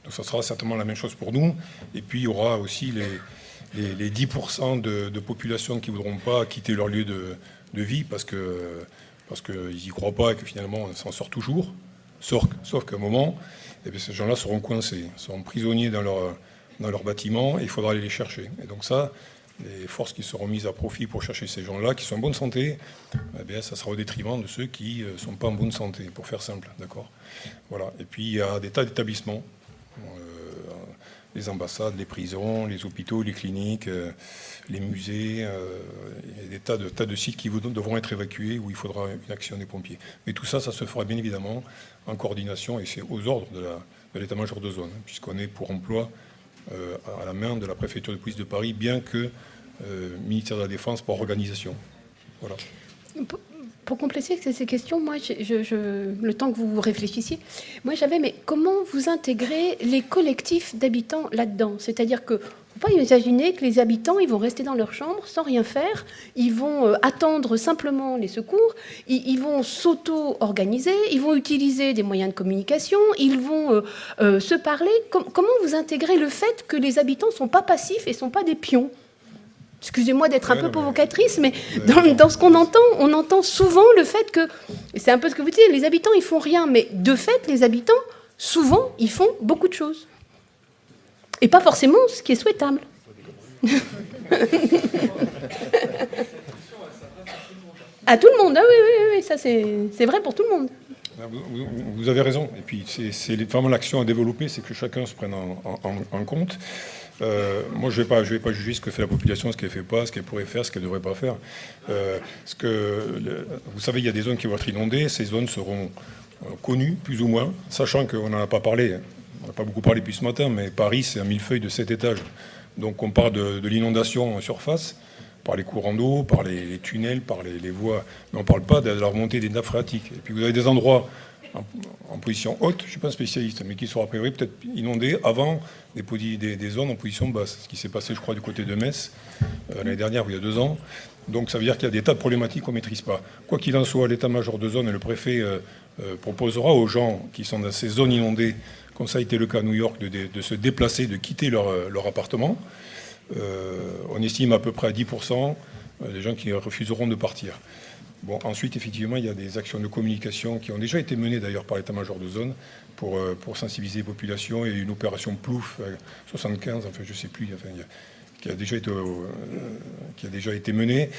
E: Donc ça sera certainement la même chose pour nous. Et puis il y aura aussi les 10% de population qui ne voudront pas quitter leur lieu de vie parce qu'ils n'y croient pas et que finalement on s'en sort toujours. Sauf qu'à un moment, eh bien, ces gens-là seront coincés, seront prisonniers dans leur bâtiment et il faudra aller les chercher. Et donc ça, les forces qui seront mises à profit pour chercher ces gens-là, qui sont en bonne santé, eh bien, ça sera au détriment de ceux qui ne sont pas en bonne santé, pour faire simple. D'accord ? Voilà. Et puis il y a des tas d'établissements, les ambassades, les prisons, les hôpitaux, les cliniques, les musées, il y a des tas de sites qui devront être évacués où il faudra une action des pompiers. Mais tout ça, ça se fera bien évidemment en coordination et c'est aux ordres de l'état-major de zone, puisqu'on est pour emploi à la main de la préfecture de police de Paris, bien que ministère de la Défense par organisation. Voilà.
A: Pour compléter ces questions, moi, le temps que vous réfléchissiez, moi j'avais, mais comment vous intégrez les collectifs d'habitants là-dedans ? C'est-à-dire que, faut pas imaginer que les habitants, ils vont rester dans leur chambre sans rien faire, ils vont attendre simplement les secours, ils vont s'auto-organiser, ils vont utiliser des moyens de communication, ils vont se parler. Comment vous intégrez le fait que les habitants ne sont pas passifs et ne sont pas des pions ? Excusez-moi d'être un peu provocatrice, mais dans ce qu'on entend, on entend souvent le fait que, c'est un peu ce que vous dites, les habitants, ils font rien, mais de fait, les habitants, souvent, ils font beaucoup de choses. Et pas forcément ce qui est souhaitable. À tout le monde, ah oui, ça c'est vrai pour tout le monde.
E: Vous avez raison, et puis c'est vraiment l'action à développer, c'est que chacun se prenne en compte. Moi, je vais pas juger ce que fait la population, ce qu'elle fait pas, ce qu'elle pourrait faire, ce qu'elle devrait pas faire. Vous savez, il y a des zones qui vont être inondées. Ces zones seront connues, plus ou moins, sachant qu'on n'en a pas parlé. On n'a pas beaucoup parlé depuis ce matin, mais Paris, c'est un millefeuille de 7 étages. Donc, on parle de l'inondation en surface, par les courants d'eau, par les tunnels, par les voies. Mais on ne parle pas de la remontée des nappes phréatiques. Et puis, vous avez des endroits en position haute, je ne suis pas un spécialiste, mais qui seront a priori peut-être inondés avant des zones en position basse. Ce qui s'est passé, je crois, du côté de Metz l'année dernière, ou il y a 2 ans. Donc ça veut dire qu'il y a des tas de problématiques qu'on ne maîtrise pas. Quoi qu'il en soit, l'état-major de zone et le préfet proposera aux gens qui sont dans ces zones inondées, comme ça a été le cas à New York, de se déplacer, de quitter leur appartement. On estime à peu près à 10% des gens qui refuseront de partir. Bon, ensuite, effectivement, il y a des actions de communication qui ont déjà été menées d'ailleurs par l'état-major de zone pour sensibiliser les populations. Il y a une opération Plouf 75, enfin je ne sais plus, qui a déjà été menée.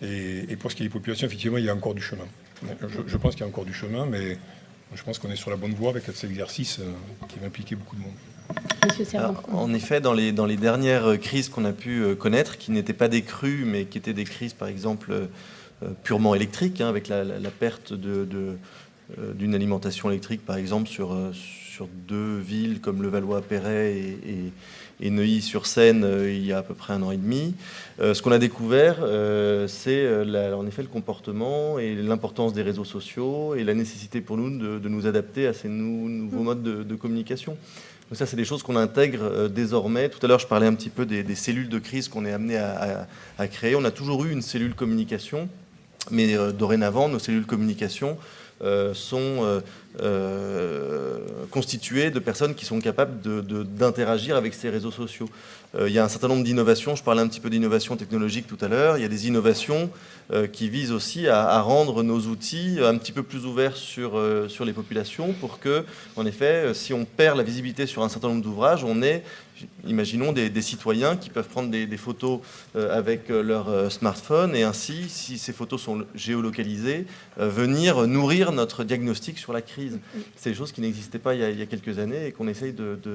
E: Et pour ce qui est des populations, effectivement, il y a encore du chemin. Je pense qu'il y a encore du chemin, mais je pense qu'on est sur la bonne voie avec cet exercice qui va impliquer beaucoup de monde.
A: Monsieur Servan.
C: En effet, dans les dernières crises qu'on a pu connaître, qui n'étaient pas des crues, mais qui étaient des crises, par exemple, purement électriques, avec la perte d'une alimentation électrique, par exemple, sur 2 villes comme Levallois-Perret et Neuilly-sur-Seine, il y a à peu près 1 an et demi. Ce qu'on a découvert, c'est en effet le comportement et l'importance des réseaux sociaux et la nécessité pour nous de nous adapter à ces nouveaux modes de communication. Donc ça, c'est des choses qu'on intègre désormais. Tout à l'heure, je parlais un petit peu des cellules de crise qu'on est amené à créer. On a toujours eu une cellule communication, mais dorénavant, nos cellules communication sont constituées de personnes qui sont capables d'interagir avec ces réseaux sociaux. il y a un certain nombre d'innovations. Je parlais un petit peu d'innovation technologique tout à l'heure. Il y a des innovations qui visent aussi à rendre nos outils un petit peu plus ouverts sur les populations pour que, en effet, si on perd la visibilité sur un certain nombre d'ouvrages, on ait, imaginons, des citoyens qui peuvent prendre des photos avec leur smartphone et ainsi, si ces photos sont géolocalisées, venir nourrir notre diagnostic sur la crise. C'est des choses qui n'existaient pas il y a quelques années et qu'on essaye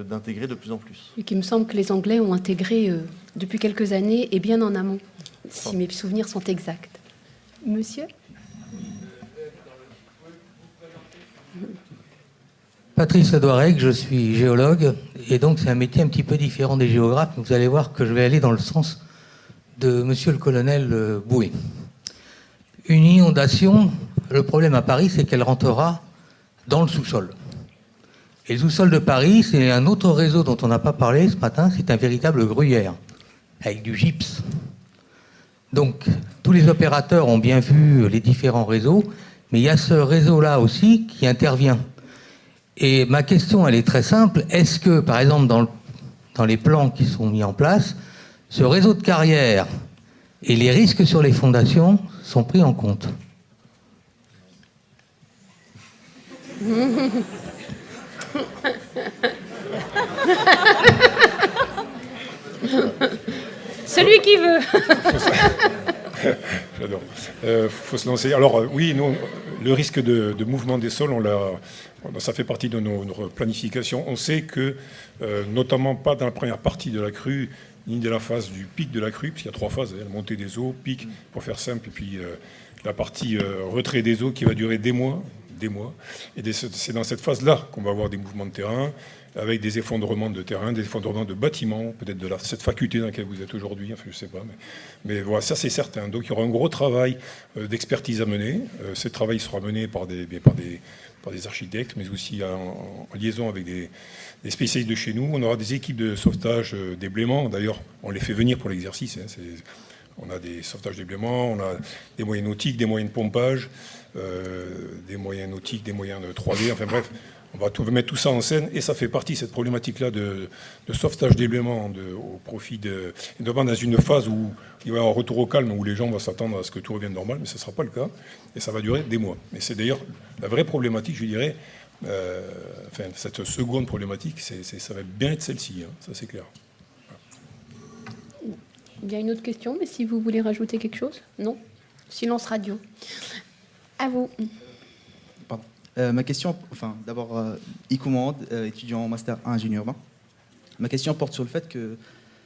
C: d'intégrer de plus en plus.
A: Et qu'il me semble que les Anglais ont intégré depuis quelques années et bien en amont, si mes souvenirs sont exacts. Monsieur ?
G: Patrice Adouareg, je suis géologue, et donc c'est un métier un petit peu différent des géographes. Vous allez voir que je vais aller dans le sens de monsieur le colonel Boué. Une inondation, le problème à Paris, c'est qu'elle rentrera dans le sous-sol. Et le sous-sol de Paris, c'est un autre réseau dont on n'a pas parlé ce matin, c'est un véritable gruyère, avec du gypse. Donc, tous les opérateurs ont bien vu les différents réseaux, mais il y a ce réseau-là aussi qui intervient. Et ma question, elle est très simple. Est-ce que, par exemple, dans les plans qui sont mis en place, ce réseau de carrière et les risques sur les fondations sont pris en compte ?
A: Celui qui veut.
E: J'adore. Faut se lancer. Alors oui, nous, le risque de mouvement des sols, ça fait partie de notre planification. On sait que, notamment pas dans la première partie de la crue, ni de la phase du pic de la crue, puisqu'il y a 3 phases, la montée des eaux, pic, pour faire simple, et puis la partie retrait des eaux qui va durer des mois. Et c'est dans cette phase-là qu'on va avoir des mouvements de terrain, avec des effondrements de terrain, des effondrements de bâtiments, peut-être de cette faculté dans laquelle vous êtes aujourd'hui, enfin je ne sais pas. Mais voilà, ça c'est certain. Donc il y aura un gros travail d'expertise à mener. Ce travail sera mené par des architectes, mais aussi en liaison avec des spécialistes de chez nous. On aura des équipes de sauvetage déblaiement. D'ailleurs, on les fait venir pour l'exercice. On a des sauvetages déblaiements, on a des moyens nautiques, des moyens de pompage, des moyens nautiques, des moyens de 3D, enfin bref. On va mettre tout ça en scène et ça fait partie, cette problématique-là de sauvetage d'éléments au profit notamment dans une phase où il va y avoir un retour au calme, où les gens vont s'attendre à ce que tout revienne normal, mais ce ne sera pas le cas et ça va durer des mois. Mais c'est d'ailleurs la vraie problématique, je dirais, cette seconde problématique, ça va bien être celle-ci, hein, ça c'est clair.
A: Il y a une autre question, mais si vous voulez rajouter quelque chose ? Non ? Silence radio. À vous.
H: Pardon. Ma question, d'abord, Ikoumand, étudiant en Master 1 Génie urbain. Ma question porte sur le fait que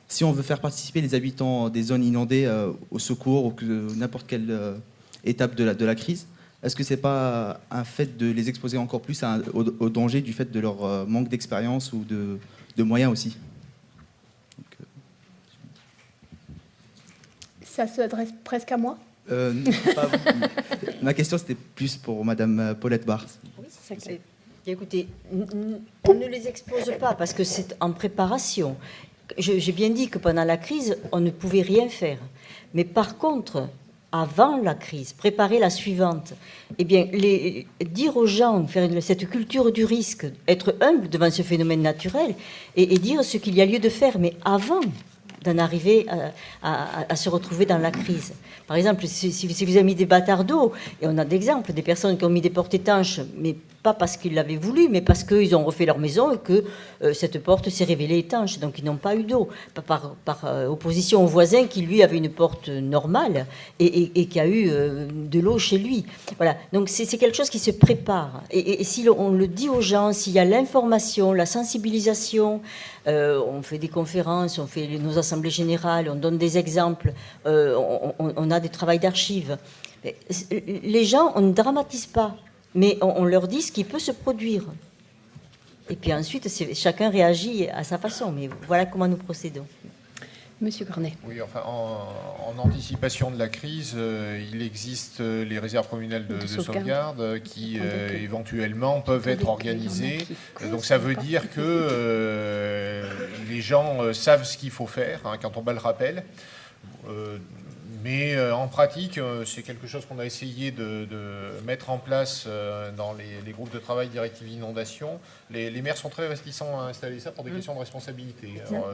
H: si on veut faire participer les habitants des zones inondées au secours ou que n'importe quelle étape de la crise, est-ce que ce n'est pas un fait de les exposer encore plus au danger du fait de leur manque d'expérience ou de moyens aussi ?
A: Ça s'adresse presque à moi ?
H: Ma question, c'était plus pour Madame Paulette Barthes.
B: Écoutez, on ne les expose pas parce que c'est en préparation. J'ai bien dit que pendant la crise, on ne pouvait rien faire. Mais par contre, avant la crise, préparer la suivante, eh bien, dire aux gens, faire cette culture du risque, être humble devant ce phénomène naturel et dire ce qu'il y a lieu de faire, mais avant d'en arriver à se retrouver dans la crise. Par exemple, si vous avez mis des bâtards d'eau, et on a d'exemples, des personnes qui ont mis des portes étanches, mais pas parce qu'ils l'avaient voulu, mais parce qu'ils ont refait leur maison et que cette porte s'est révélée étanche, donc ils n'ont pas eu d'eau, par opposition au voisin qui, lui, avait une porte normale et qui a eu de l'eau chez lui. Voilà, donc c'est quelque chose qui se prépare. Et si on le dit aux gens, s'il y a l'information, la sensibilisation, on fait des conférences, on fait nos assemblées générales, on donne des exemples, on a des travaux d'archives. Les gens, on ne dramatise pas, mais on leur dit ce qui peut se produire. Et puis ensuite, chacun réagit à sa façon. Mais voilà comment nous procédons.
A: Monsieur Cornet.
D: Oui, enfin, en anticipation de la crise, il existe les réserves communales de sauvegarde qui éventuellement peuvent être organisées. Donc ça veut dire que les gens savent ce qu'il faut faire, hein, quand on bat le rappel. Mais en pratique, c'est quelque chose qu'on a essayé de mettre en place dans les groupes de travail directives inondation. Les maires sont très réticents à installer ça pour des questions de responsabilité. Alors,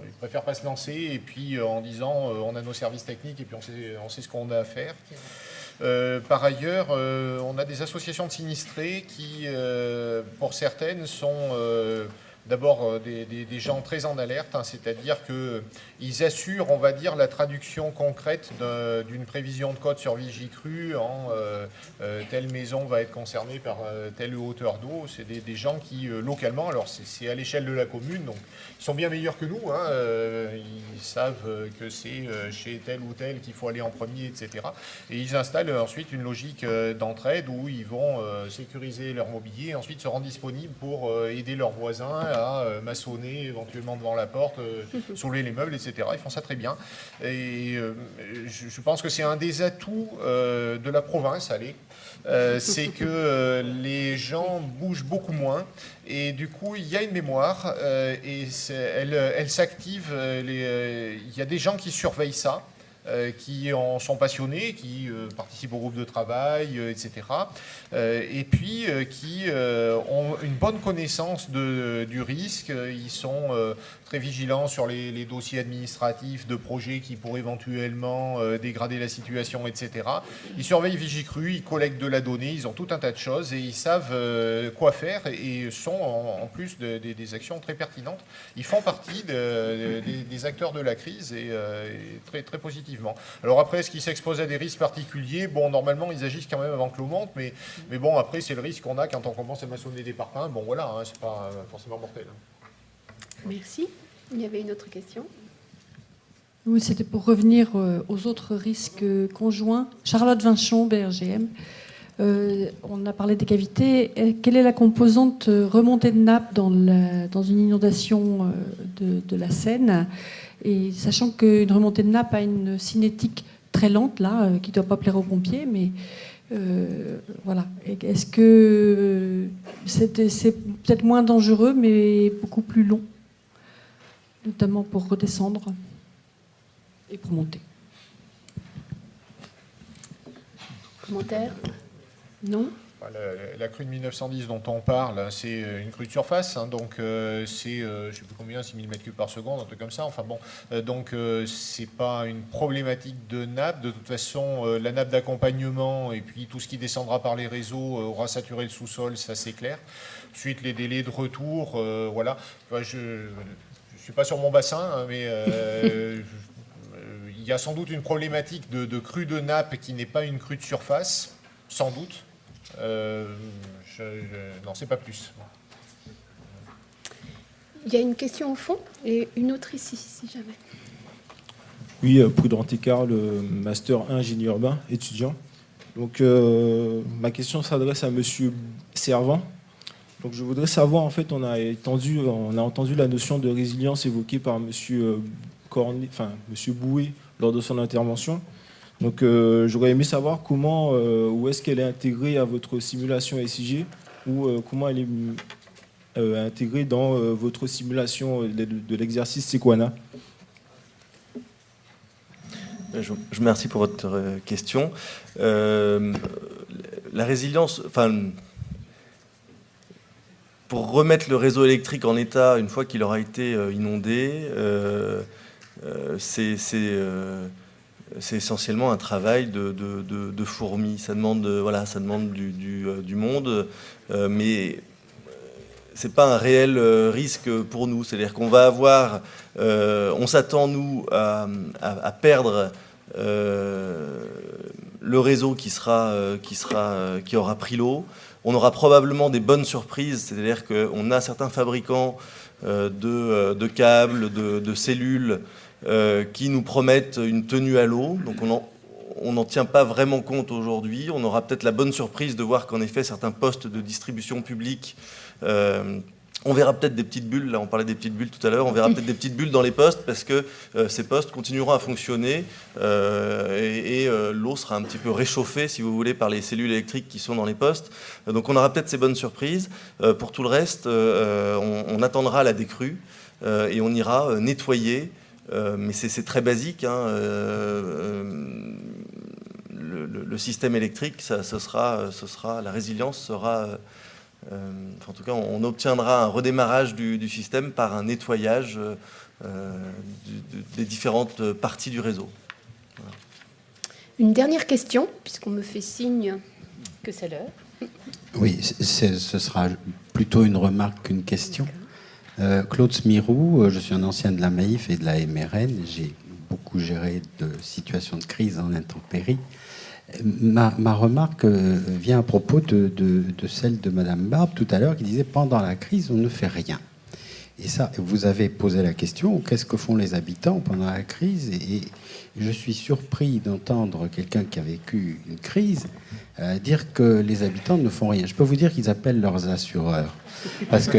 D: ils préfèrent pas se lancer et puis en disant on a nos services techniques et puis on sait ce qu'on a à faire. Par ailleurs, on a des associations de sinistrés qui, pour certaines, sont d'abord des gens très en alerte, hein, c'est-à-dire qu'ils assurent, on va dire, la traduction concrète d'une prévision de code sur Vigicru en telle maison va être concernée par telle hauteur d'eau. C'est des gens qui, localement, alors c'est à l'échelle de la commune, donc ils sont bien meilleurs que nous, hein, ils savent que c'est chez tel ou tel qu'il faut aller en premier, etc. Et ils installent ensuite une logique d'entraide où ils vont sécuriser leur mobilier et ensuite se rendre disponibles pour aider leurs voisins à maçonner éventuellement devant la porte, soulever les meubles, etc. Ils font ça très bien. Et je pense que c'est un des atouts de la province, allez. C'est que les gens bougent beaucoup moins et du coup il y a une mémoire et elle s'active. Il y a des gens qui surveillent ça. Qui en sont passionnés, qui participent au groupe de travail, etc. Et puis qui ont une bonne connaissance du risque. Ils sont très vigilants sur les dossiers administratifs de projets qui pourraient éventuellement dégrader la situation, etc. Ils surveillent Vigicru, ils collectent de la donnée, ils ont tout un tas de choses et ils savent quoi faire et sont en plus des actions très pertinentes. Ils font partie des acteurs de la crise et très, très positivement. Alors après, est-ce qu'ils s'exposent à des risques particuliers? Bon, normalement, ils agissent quand même avant que l'eau monte, mais bon, après, c'est le risque qu'on a quand on commence à maçonner des parpaings. Bon, voilà, hein, c'est pas forcément mortel.
A: Merci. Il y avait une autre question.
I: Oui, c'était pour revenir aux autres risques conjoints. Charlotte Vinchon, BRGM. On a parlé des cavités. Quelle est la composante remontée de nappe dans une inondation de la Seine? Et sachant qu'une remontée de nappe a une cinétique très lente, là, qui ne doit pas plaire aux pompiers, mais voilà. Est-ce que c'est peut-être moins dangereux, mais beaucoup plus long, notamment pour redescendre et pour monter?
A: Commentaire? Non?
D: La crue de 1910 dont on parle, c'est une crue de surface, hein, donc c'est, je ne sais plus combien, 6000 m3 par seconde, un truc comme ça. Enfin bon, donc c'est pas une problématique de nappe. De toute façon, la nappe d'accompagnement et puis tout ce qui descendra par les réseaux aura saturé le sous-sol, ça c'est clair. Ensuite, les délais de retour, voilà. Je ne suis pas sur mon bassin, hein, mais il y a sans doute une problématique de crue de nappe qui n'est pas une crue de surface, sans doute. Non, c'est pas plus.
A: Il y a une question au fond et une autre ici, si jamais.
J: Oui, Prudent Écart, le Master 1 Génie urbain, étudiant. Donc, ma question s'adresse à Monsieur Servant. Donc, je voudrais savoir, en fait, on a entendu la notion de résilience évoquée par Monsieur Boué lors de son intervention. Donc, j'aurais aimé savoir comment, où est-ce qu'elle est intégrée à votre simulation SIG ou comment elle est intégrée dans votre simulation de l'exercice Sequana.
C: Je vous remercie pour votre question. La résilience, pour remettre le réseau électrique en état une fois qu'il aura été inondé, c'est essentiellement un travail de fourmi. Ça demande, ça demande du monde, mais c'est pas un réel risque pour nous. C'est-à-dire qu'on va avoir, on s'attend nous à perdre le réseau qui aura pris l'eau. On aura probablement des bonnes surprises, c'est-à-dire qu'on a certains fabricants de câbles, de cellules qui nous promettent une tenue à l'eau. Donc on n'en tient pas vraiment compte aujourd'hui. On aura peut-être la bonne surprise de voir qu'en effet, certains postes de distribution publique, on verra peut-être des petites bulles, là on parlait des petites bulles tout à l'heure, on verra peut-être des petites bulles dans les postes parce que ces postes continueront à fonctionner et l'eau sera un petit peu réchauffée, si vous voulez, par les cellules électriques qui sont dans les postes. Donc on aura peut-être ces bonnes surprises. Pour tout le reste, on attendra la décrue et on ira nettoyer mais c'est très basique. Hein, le système électrique, ce sera la résilience sera... en tout cas, on obtiendra un redémarrage du système par un nettoyage des différentes parties du réseau. Voilà.
A: Une dernière question, puisqu'on me fait signe que c'est l'heure.
K: Oui, ce sera plutôt une remarque qu'une question. Claude Smirou, je suis un ancien de la Maïf et de la MRN. J'ai beaucoup géré de situations de crise en intempéries. Ma remarque vient à propos de celle de Madame Barbe tout à l'heure qui disait pendant la crise on ne fait rien. Et ça, vous avez posé la question, qu'est-ce que font les habitants pendant la crise? Et je suis surpris d'entendre quelqu'un qui a vécu une crise dire que les habitants ne font rien. Je peux vous dire qu'ils appellent leurs assureurs. Parce que...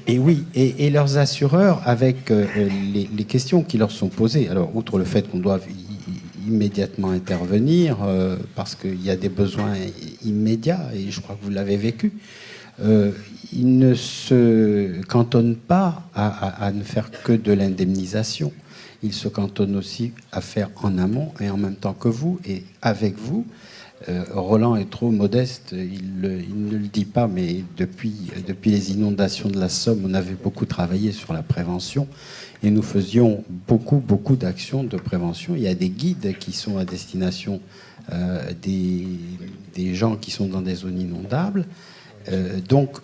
K: Et oui, et leurs assureurs, avec les questions qui leur sont posées, alors outre le fait qu'on doit immédiatement intervenir, parce qu'il y a des besoins immédiats, et je crois que vous l'avez vécu, ils ne se cantonnent pas à ne faire que de l'indemnisation. Ils se cantonnent aussi à faire en amont et en même temps que vous et avec vous. Roland est trop modeste, il ne le dit pas, mais depuis les inondations de la Somme, on avait beaucoup travaillé sur la prévention et nous faisions beaucoup d'actions de prévention. Il y a des guides qui sont à destination des gens qui sont dans des zones inondables. Donc,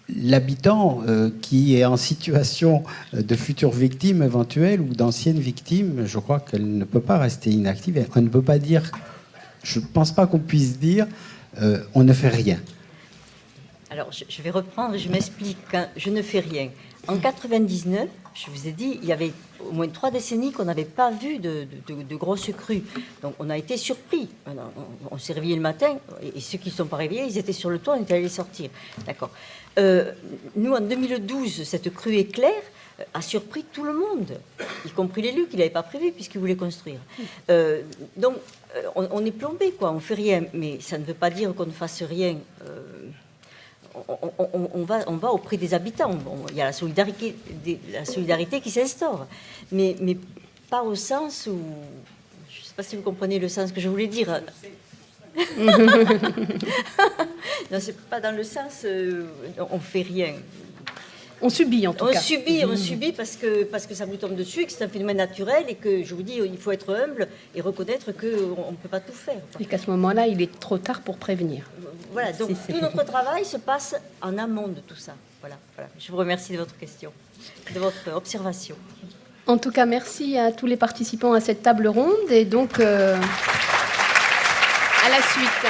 K: l'habitant qui est en situation de futures victimes éventuelles ou d'anciennes victimes, je crois qu'elle ne peut pas rester inactive. On ne peut pas dire... Je ne pense pas qu'on puisse dire on ne fait rien.
B: Alors, je vais reprendre, je m'explique. Je ne fais rien. En 99, je vous ai dit, il y avait au moins 3 décennies qu'on n'avait pas vu de grosses crues. Donc, on a été surpris. On s'est réveillé le matin, et ceux qui ne sont pas réveillés, ils étaient sur le toit, on était allés les sortir. D'accord. Nous, en 2012, cette crue éclair a surpris tout le monde, y compris l'élu qui ne l'avait pas prévu puisqu'il voulait construire. Donc, on est plombé, quoi. On ne fait rien. Mais ça ne veut pas dire qu'on ne fasse rien. On va auprès des habitants. Il y a la solidarité qui s'instaure. Mais pas au sens où... Je ne sais pas si vous comprenez le sens que je voulais dire. Non, c'est pas dans le sens on fait rien.
A: On subit en tout cas.
B: On subit parce que ça vous tombe dessus et que c'est un phénomène naturel et que je vous dis il faut être humble et reconnaître qu'on ne peut pas tout faire.
A: Et qu'à ce moment-là, il est trop tard pour prévenir.
B: Voilà, donc tout notre travail se passe en amont de tout ça. Voilà. Je vous remercie de votre question, de votre observation.
A: En tout cas, merci à tous les participants à cette table ronde et donc à la suite.